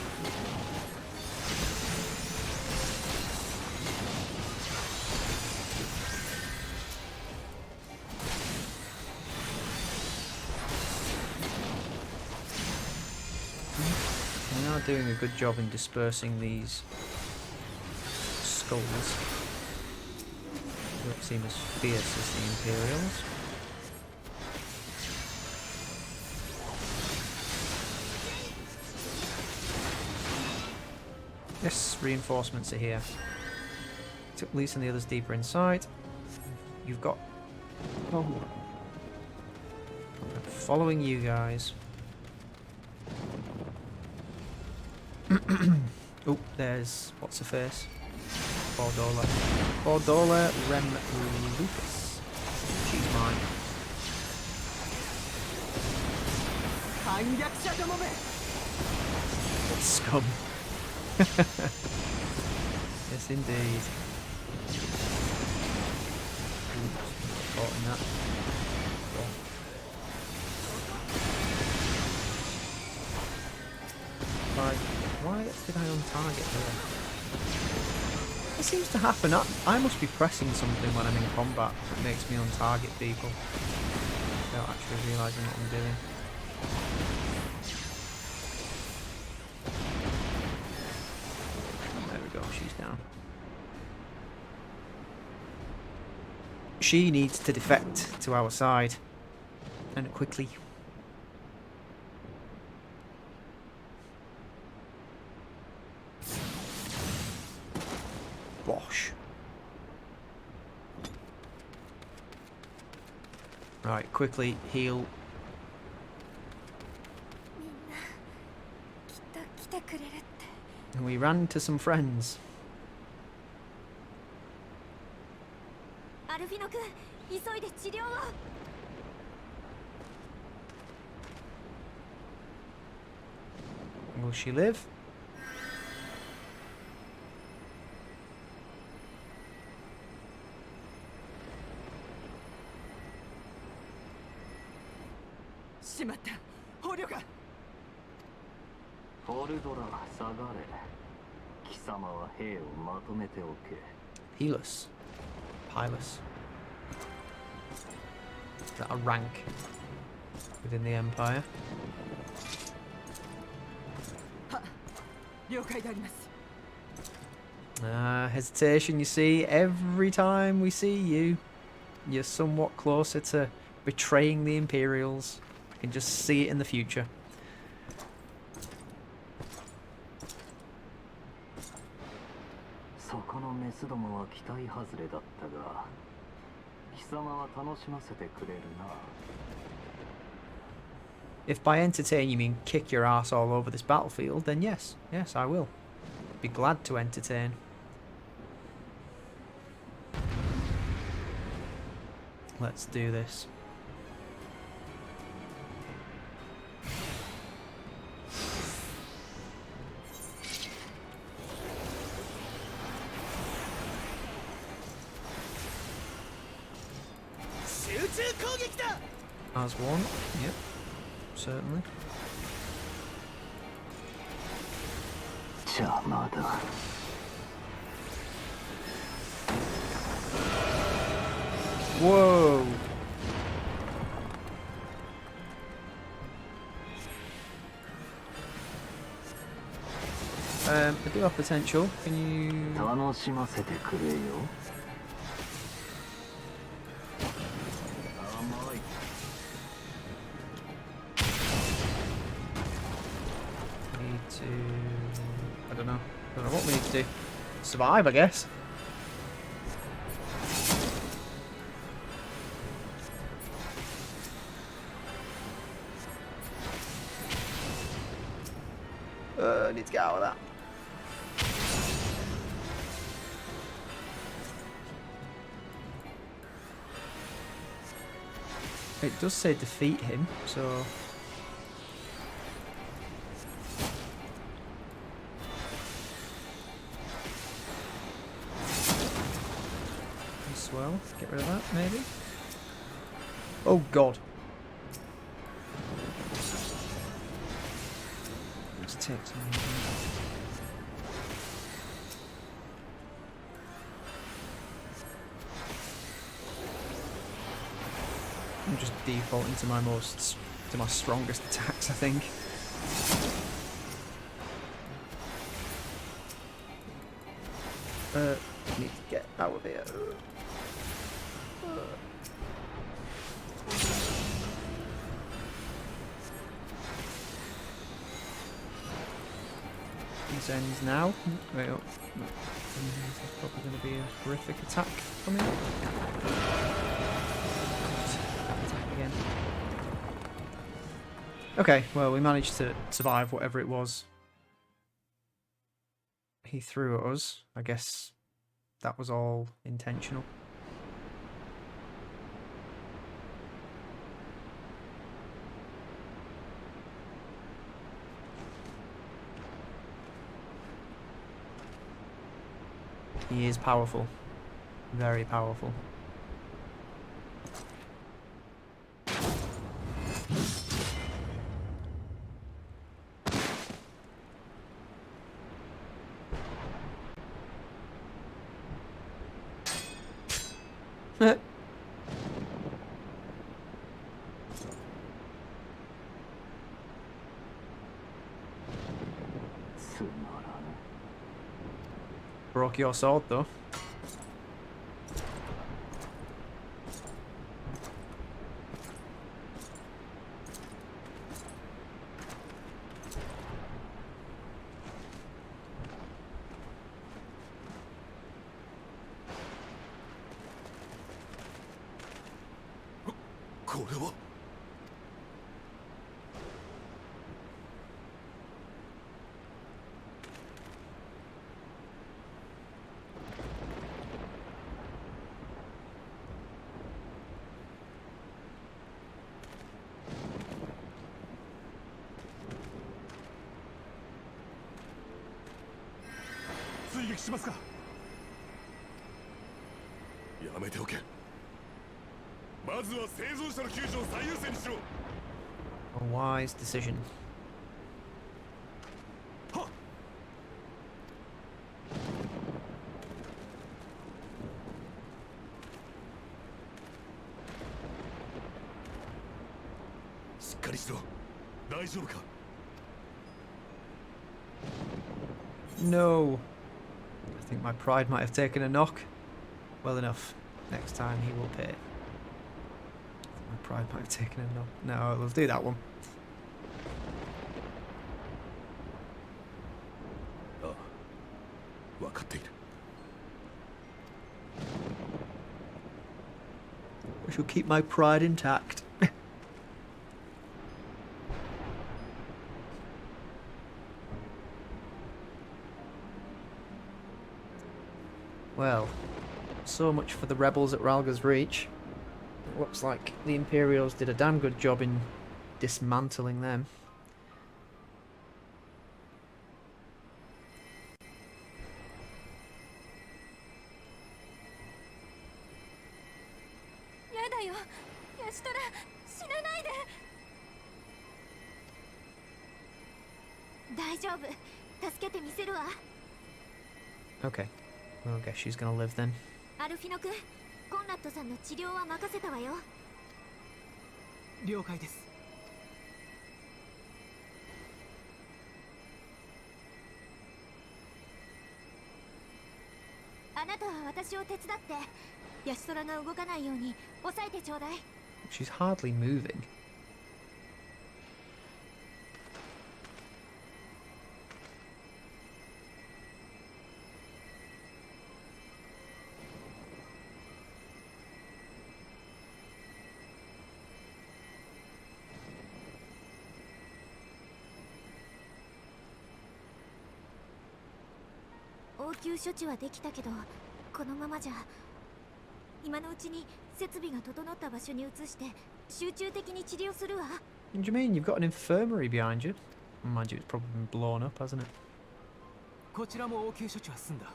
We are doing a good job in dispersing these skulls. They don't seem as fierce as the Imperials. Yes, reinforcements are here. Took Lise and the others deeper inside. You've got... Oh. I'm following you guys. Oh, there's... what's her face? Bordola. Bordola Rem Lucas. She's mine. What scum. Yes, indeed. Oops, caught in that. Cool. Right, why did I on-target her? It seems to happen. I must be pressing something when I'm in combat that makes me on-target people without actually realising what I'm doing. There we go, she's down. She needs to defect to our side, and quickly. Bosh. Right, quickly heal. And we ran to some friends. アルフィノ君、急いで治療を。Will she live? Healus. Pilus. Is that a rank within the Empire? Hesitation, you see. Every time we see you, you're somewhat closer to betraying the Imperials. I can just see it in the future. If by entertain you mean kick your ass all over this battlefield, then yes. Yes, I will. Be glad to entertain. Let's do this. As one, yep, certainly. Whoa! I do have potential. Can you? I don't know what we need to do. Survive, I guess. I need to get out of that. It does say defeat him, so... Well, get rid of that, maybe. Oh god. to take some. I'm just defaulting to my strongest attacks, I think. Need to get out of here. These ends now. Wait up. This is probably going to be a horrific attack for me. Attack again. Okay, well, we managed to survive whatever it was he threw at us. I guess that was all intentional. He is powerful. Very powerful. Broke your sword though. A wise decision. No. I think my pride might have taken a knock. Well enough. Next time he will pay. My pride might have taken a knock. No, we'll do that one. I shall keep my pride intact. Well, so much for the rebels at Ralga's Reach. It looks like the Imperials did a damn good job in dismantling them. Okay. Well, I guess she's gonna live then. アルフィノ君、コンラッドさんの治療は任せたわよ。了解です。あなたは私を手伝って、ヤシトラが動かないように抑えてちょうだい。She's hardly moving. .応急処置はできたけど、このままじゃ今のうちに設備が整った場所に移して集中的に治療するわ。 What do you mean? You've got an infirmary behind you. Mind you, it's probably been blown up, hasn't it? こちらも応急処置は済んだ。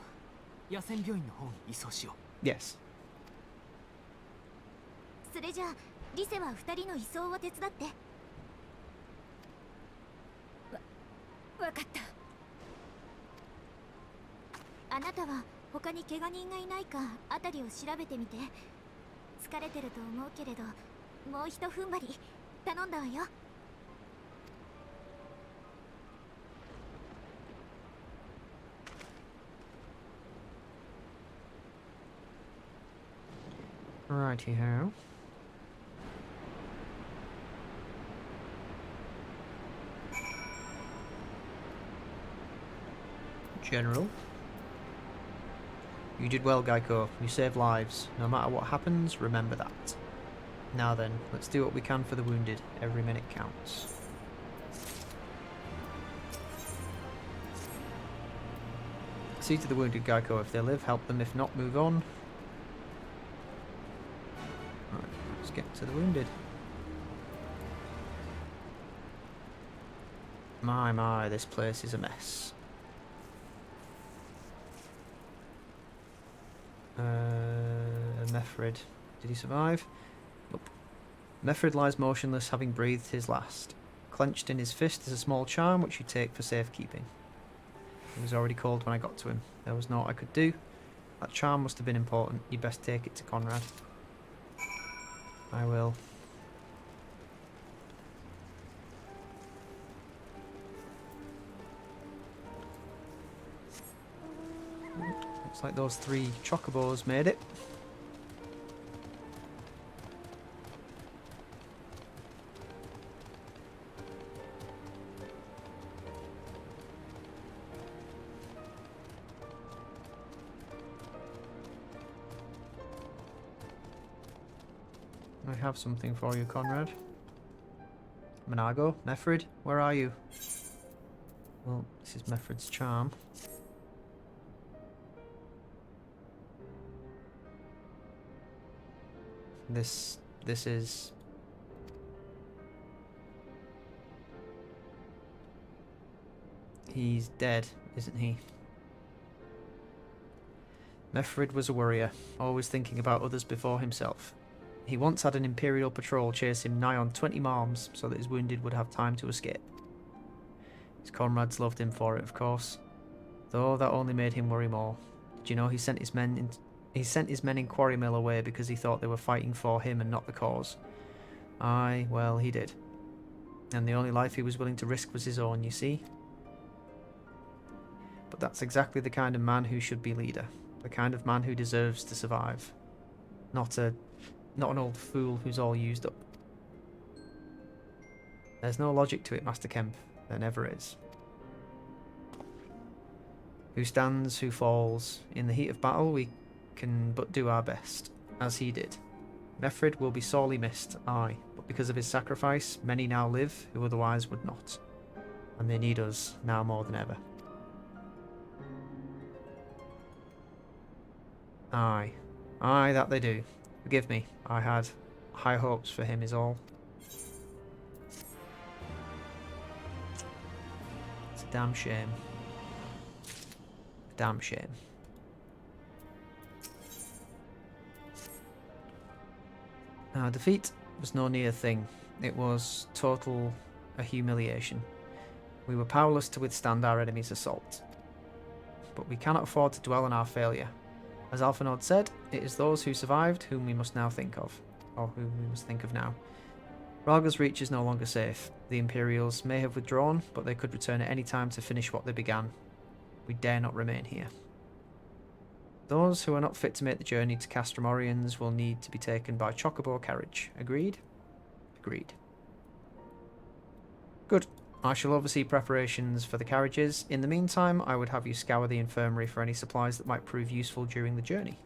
野戦病院の方に移送しよう。 Yes. それじゃあリセは2人の移送を手伝って。かった。あなたは他に怪我人がいないか辺りを調べてみて。疲れてると思うけれど、もうひと踏ん張り頼んだわよ。Righty-ho. General. You did well, Geico. You saved lives. No matter what happens, remember that. Now then, let's do what we can for the wounded. Every minute counts. See to the wounded, Geico. If they live, help them. If not, move on. Right, let's get to the wounded. My, this place is a mess. Mefrid. Did he survive? Nope. Mefrid lies motionless, having breathed his last. Clenched in his fist is a small charm, which you take for safekeeping. It was already cold when I got to him. There was naught I could do. That charm must have been important. You'd best take it to Conrad. I will. Looks like those 3 chocobos made it. I have something for you, Conrad. Monago, Mefrid, where are you? Well, this is Mefrid's charm. This is... He's dead, isn't he? Mefrid was a warrior, always thinking about others before himself. He once had an Imperial patrol chase him nigh on 20 miles so that his wounded would have time to escape. His comrades loved him for it, of course, though that only made him worry more. Did you know he sent his men in Quarry Mill away because he thought they were fighting for him and not the cause? Aye, well, he did. And the only life he was willing to risk was his own, you see? But that's exactly the kind of man who should be leader. The kind of man who deserves to survive. Not an old fool who's all used up. There's no logic to it, Master Kemp. There never is. Who stands, who falls. In the heat of battle, we can but do our best, as he did. Mefrid will be sorely missed, aye, but because of his sacrifice, many now live who otherwise would not. And they need us now more than ever. Aye. Aye, that they do. Forgive me, I had high hopes for him is all. It's a damn shame. A damn shame. Our defeat was no near thing. It was total a humiliation. We were powerless to withstand our enemy's assault. But we cannot afford to dwell on our failure. As Alphanod said, it is those who survived whom we must now think of. Or whom we must think of now. Raga's reach is no longer safe. The Imperials may have withdrawn, but they could return at any time to finish what they began. We dare not remain here. Those who are not fit to make the journey to Castramorians will need to be taken by Chocobo carriage. Agreed? Agreed. Good. I shall oversee preparations for the carriages. In the meantime, I would have you scour the infirmary for any supplies that might prove useful during the journey.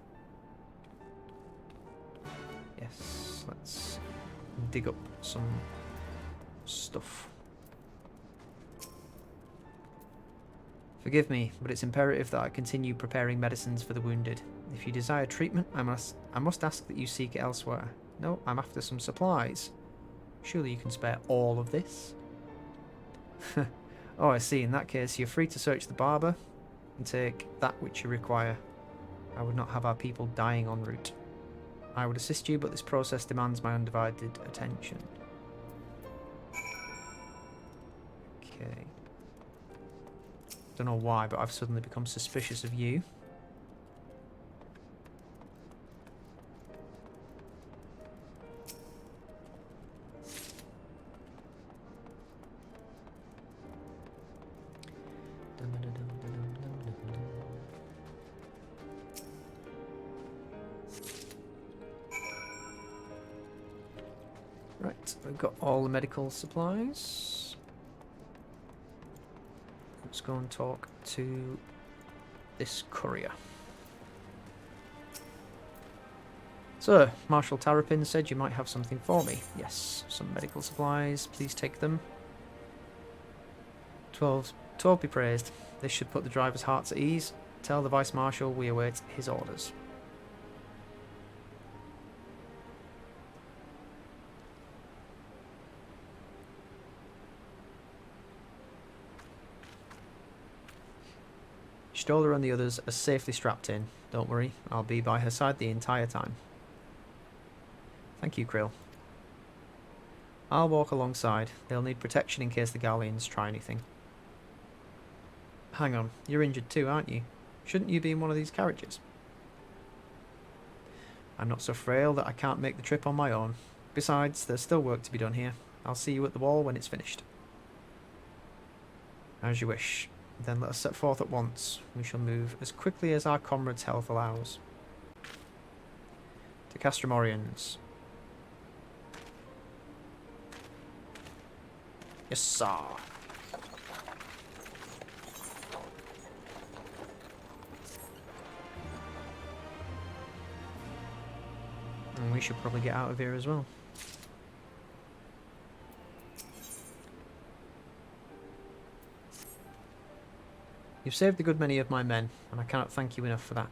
Yes, let's dig up some stuff. Forgive me, but it's imperative that I continue preparing medicines for the wounded. If you desire treatment, I must ask that you seek it elsewhere. No, I'm after some supplies. Surely you can spare all of this? Oh, I see. In that case, you're free to search the barber and take that which you require. I would not have our people dying en route. I would assist you, but this process demands my undivided attention. Okay. Don't know why, but I've suddenly become suspicious of you. Right, we've got all the medical supplies. Let's go and talk to this courier. Sir, Marshal Tarapin said you might have something for me. Yes, some medical supplies. Please take them. 12 be praised. This should put the driver's hearts at ease. Tell the Vice Marshal we await his orders. Stoller and the others are safely strapped in. Don't worry, I'll be by her side the entire time. Thank you, Krill. I'll walk alongside. They'll need protection in case the Galleons try anything. Hang on, you're injured too, aren't you? Shouldn't you be in one of these carriages? I'm not so frail that I can't make the trip on my own. Besides, there's still work to be done here. I'll see you at the wall when it's finished. As you wish. Then let us set forth at once. We shall move as quickly as our comrades' health allows. To Castromorians. Yes, sir. And we should probably get out of here as well. You've saved a good many of my men, and I cannot thank you enough for that.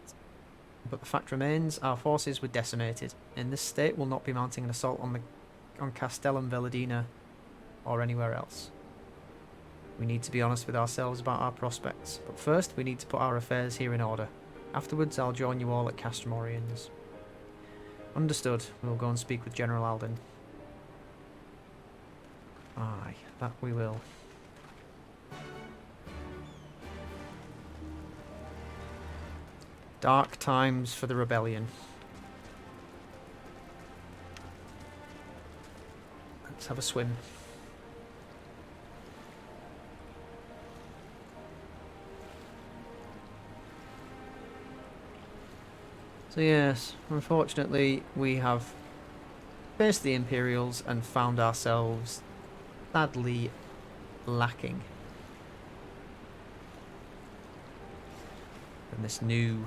But the fact remains, our forces were decimated. In this state, we'll not be mounting an assault on Castellum Velladina or anywhere else. We need to be honest with ourselves about our prospects, but first we need to put our affairs here in order. Afterwards, I'll join you all at Castromorians. Understood. We'll go and speak with General Alden. Aye, that we will. Dark times for the rebellion. Let's have a swim. So yes, unfortunately we have faced the Imperials and found ourselves sadly lacking. And this new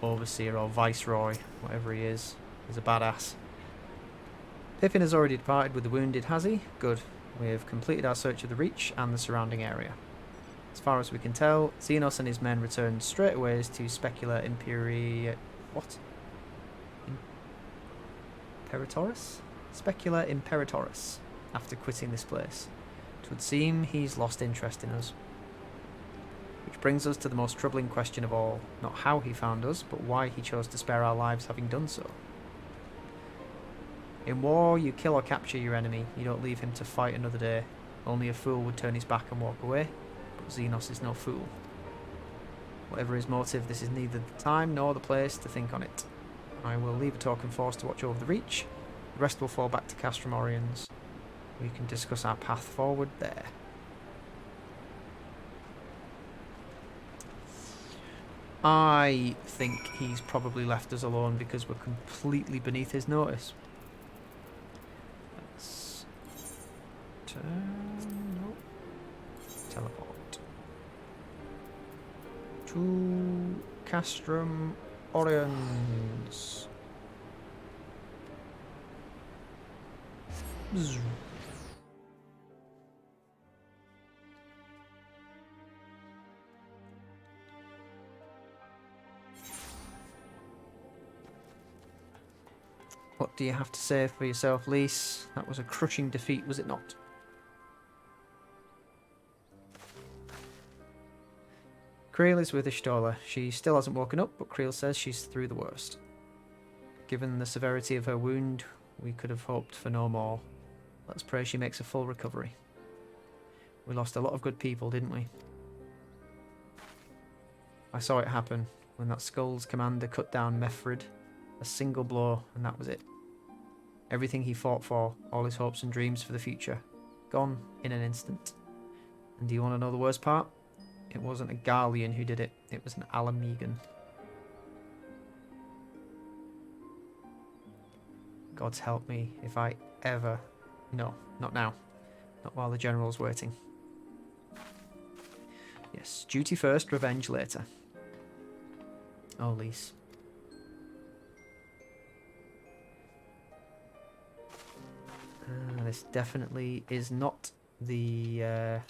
overseer or viceroy, whatever he is a badass. Pippin has already departed with the wounded, has he? Good. We have completed our search of the Reach and the surrounding area. As far as we can tell, Xenos and his men returned straight away to Specula Imperatoris? Specula Imperatoris, after quitting this place. It would seem he's lost interest in us. Which brings us to the most troubling question of all. Not how he found us, but why he chose to spare our lives having done so. In war, you kill or capture your enemy. You don't leave him to fight another day. Only a fool would turn his back and walk away. But Xenos is no fool. Whatever his motive, this is neither the time nor the place to think on it. I will leave a token force to watch over the Reach. The rest will fall back to Castromorians. We can discuss our path forward there. I think he's probably left us alone because we're completely beneath his notice. Let's turn... no. Teleport. To Castrum Orions. Bzz. What do you have to say for yourself, Lise? That was a crushing defeat, was it not? Creel is with Ishtola. She still hasn't woken up, but Creel says she's through the worst. Given the severity of her wound, we could have hoped for no more. Let's pray she makes a full recovery. We lost a lot of good people, didn't we? I saw it happen when that Skull's commander cut down Mefrid. A single blow, and that was it. Everything he fought for, all his hopes and dreams for the future, gone in an instant. And do you want to know the worst part? It wasn't a Garlean who did it, it was an Alamegan. God's help me if I ever... No, not now. Not while the general's waiting. Yes, duty first, revenge later. Oh, Lise. This definitely is not the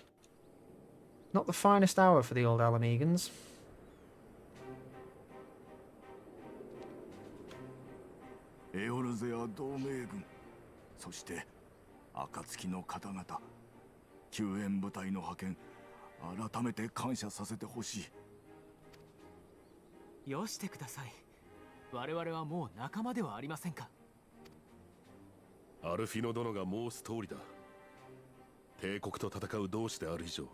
finest hour for the old Alamegans.エオルゼア同盟軍、そして暁の方々、救援部隊の派遣、改めて感謝させてほしい。よしてください。我々はもう仲間ではありませんか。アルフィノ殿が申す通りだ。帝国と戦う同志である以上、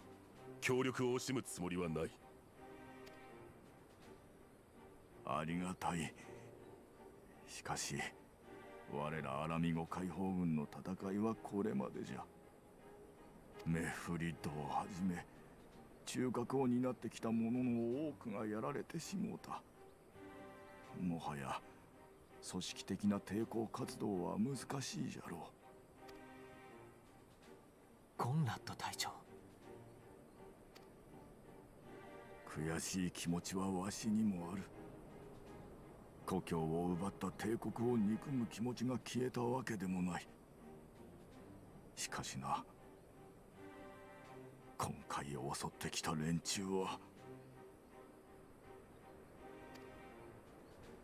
協力を惜しむつもりはない。ありがたい。しかし、我らアラミゴ解放軍の戦いはこれまでじゃ。メフリッドをはじめ、中核を担ってきた者の多くがやられてしもうた。もはや組織的な抵抗活動は難しいじゃろう。コンラッド隊長。悔しい気持ちはわしにもある。故郷を奪った帝国を憎む気持ちが消えたわけでもない。しかしな、今回襲ってきた連中は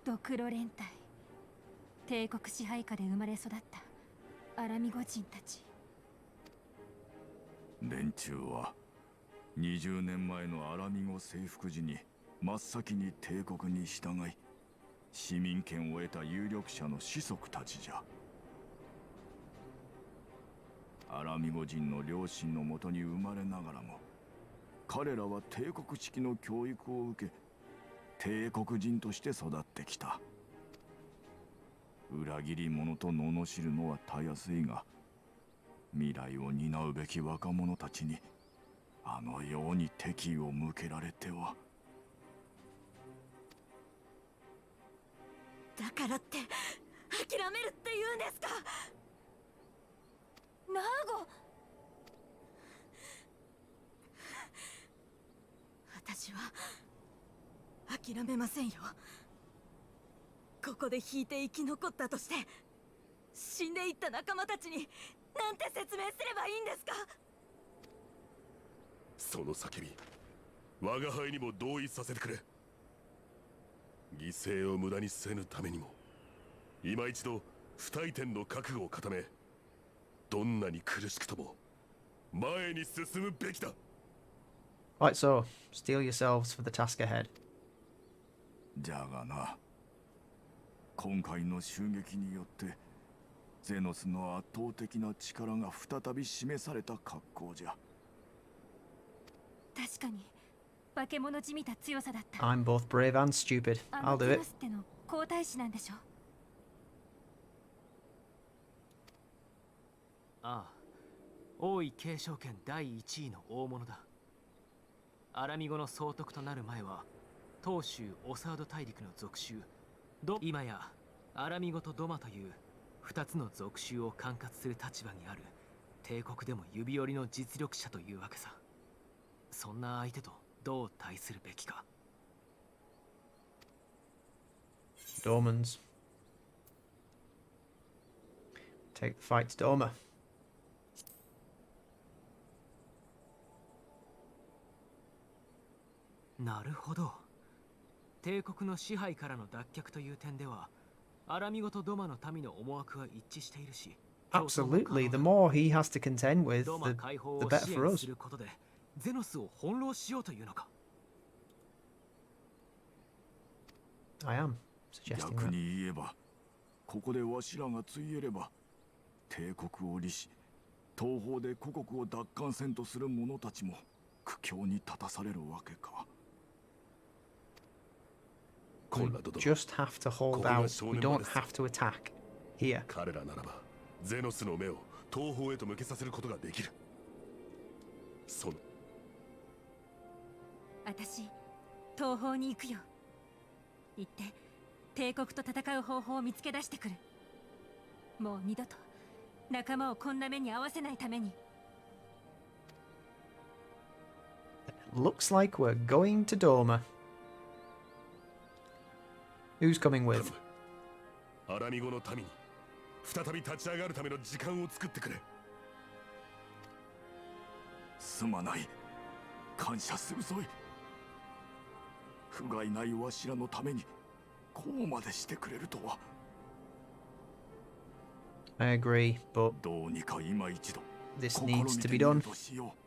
ドクロ連隊、帝国支配下で生まれ育ったアラミゴ人たち。連中は20年前のアラミゴ征服時に真っ先に帝国に従い市民権を得た有力者の子息たちじゃ。アラミゴ人の両親のもとに生まれながらも、彼らは帝国式の教育を受け、帝国人として育ってきた。裏切り者と罵るのはたやすいが、未来を担うべき若者たちにあのように敵意を向けられては。だからって諦めるって言うんですか。ナーゴ、私は諦めませんよ。ここで引いて生き残ったとして死んでいった仲間たちになんて説明すればいいんですか。その叫び、我が輩にも同意させてくれ。犠牲を無駄にせぬためにも、今一度不退転の覚悟を固め、どんなに苦しくとも前に進むべきだ。Right, so steel yourselves for the task ahead. じゃがな、今回の襲撃によってゼノスの圧倒的な力が再び示された格好じゃ。確かに化け物じみた強さだった。I'm both brave and stupid. あ I'll の do ゼ it. ノスっての皇太子なんでしょ。ああ、王位継承権第1位の大物だ。アラミゴの総督となる前は東州オサード大陸の属州今やアラミゴとドマという2つの属州を管轄する立場にある帝国でも指折りの実力者というわけさ。そんな相手とどう対するべきか。Dormans. Take the fight to Dorma. なるほど。帝国の支配からの脱却という点では、アラミゴとドマの民の思惑は一致しているし、Absolutely. The more he has to contend with, ドマ解放 the を better 支 for 援 us. することで、ゼノスを翻弄しようというのか。I am suggesting 逆 that. に言えば、ここでわしらがついえれば、帝国を利し、東方で故国を奪還せんとする者たちも苦境に立たされるわけか。コンラド殿。 Just have to hold out. We don't have to attack here. 彼らならばゼノスの目を東方へと向けさせることができる。その私東方に行くよ。行って帝国と戦う方法を見つけ出してくる。もう二度と仲間をこんな目に遭わせないために。 Looks like we're going to Doma. Who's coming 頼 with? む。アラミゴの民に再び立ち上がるための時間を作ってくれ。すまない。感謝するぞい。不甲斐ないわしらのためにこうまでしてくれるとは。 I agree, but どうにか今一度 this 試み needs to て be みる done. としよう。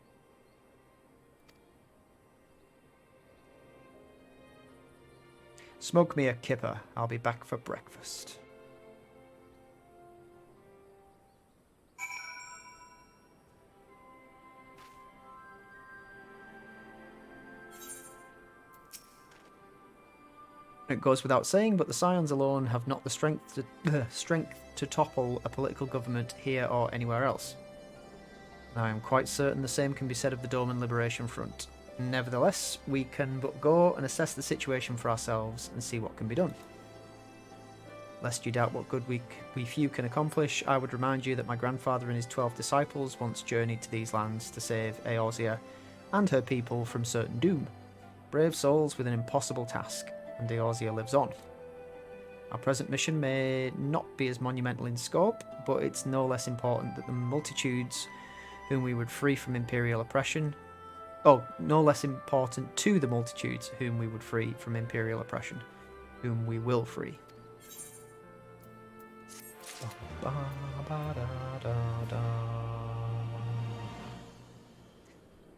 Smoke me a kipper. I'll be back for breakfast. It goes without saying, but the Scions alone have not the strength to topple a political government here or anywhere else. I am quite certain the same can be said of the Doman Liberation Front. Nevertheless, we can but go and assess the situation for ourselves and see what can be done. Lest you doubt what good we few can accomplish, I would remind you that my grandfather and his 12 disciples once journeyed to these lands to save Eorzea and her people from certain doom. Brave souls with an impossible task, and Eorzea lives on. Our present mission may not be as monumental in scope, but it's no less important that the multitudes whom we would free from Imperial oppression... Oh, no less important to the multitudes whom we would free from Imperial oppression, whom we will free.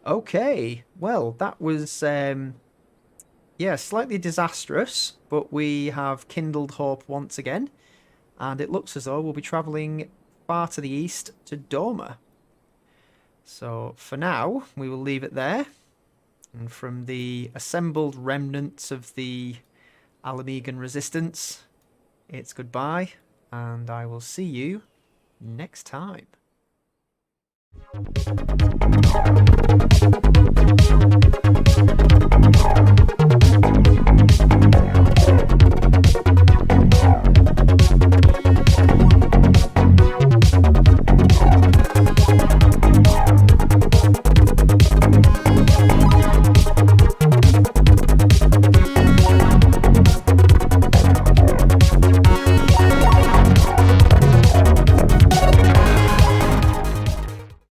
Okay, well, that was, yeah, slightly disastrous, but we have kindled hope once again, and it looks as though we'll be travelling far to the east to Doma. So, for now, we will leave it there, and from the assembled remnants of the Alamegan resistance, it's goodbye, and I will see you next time.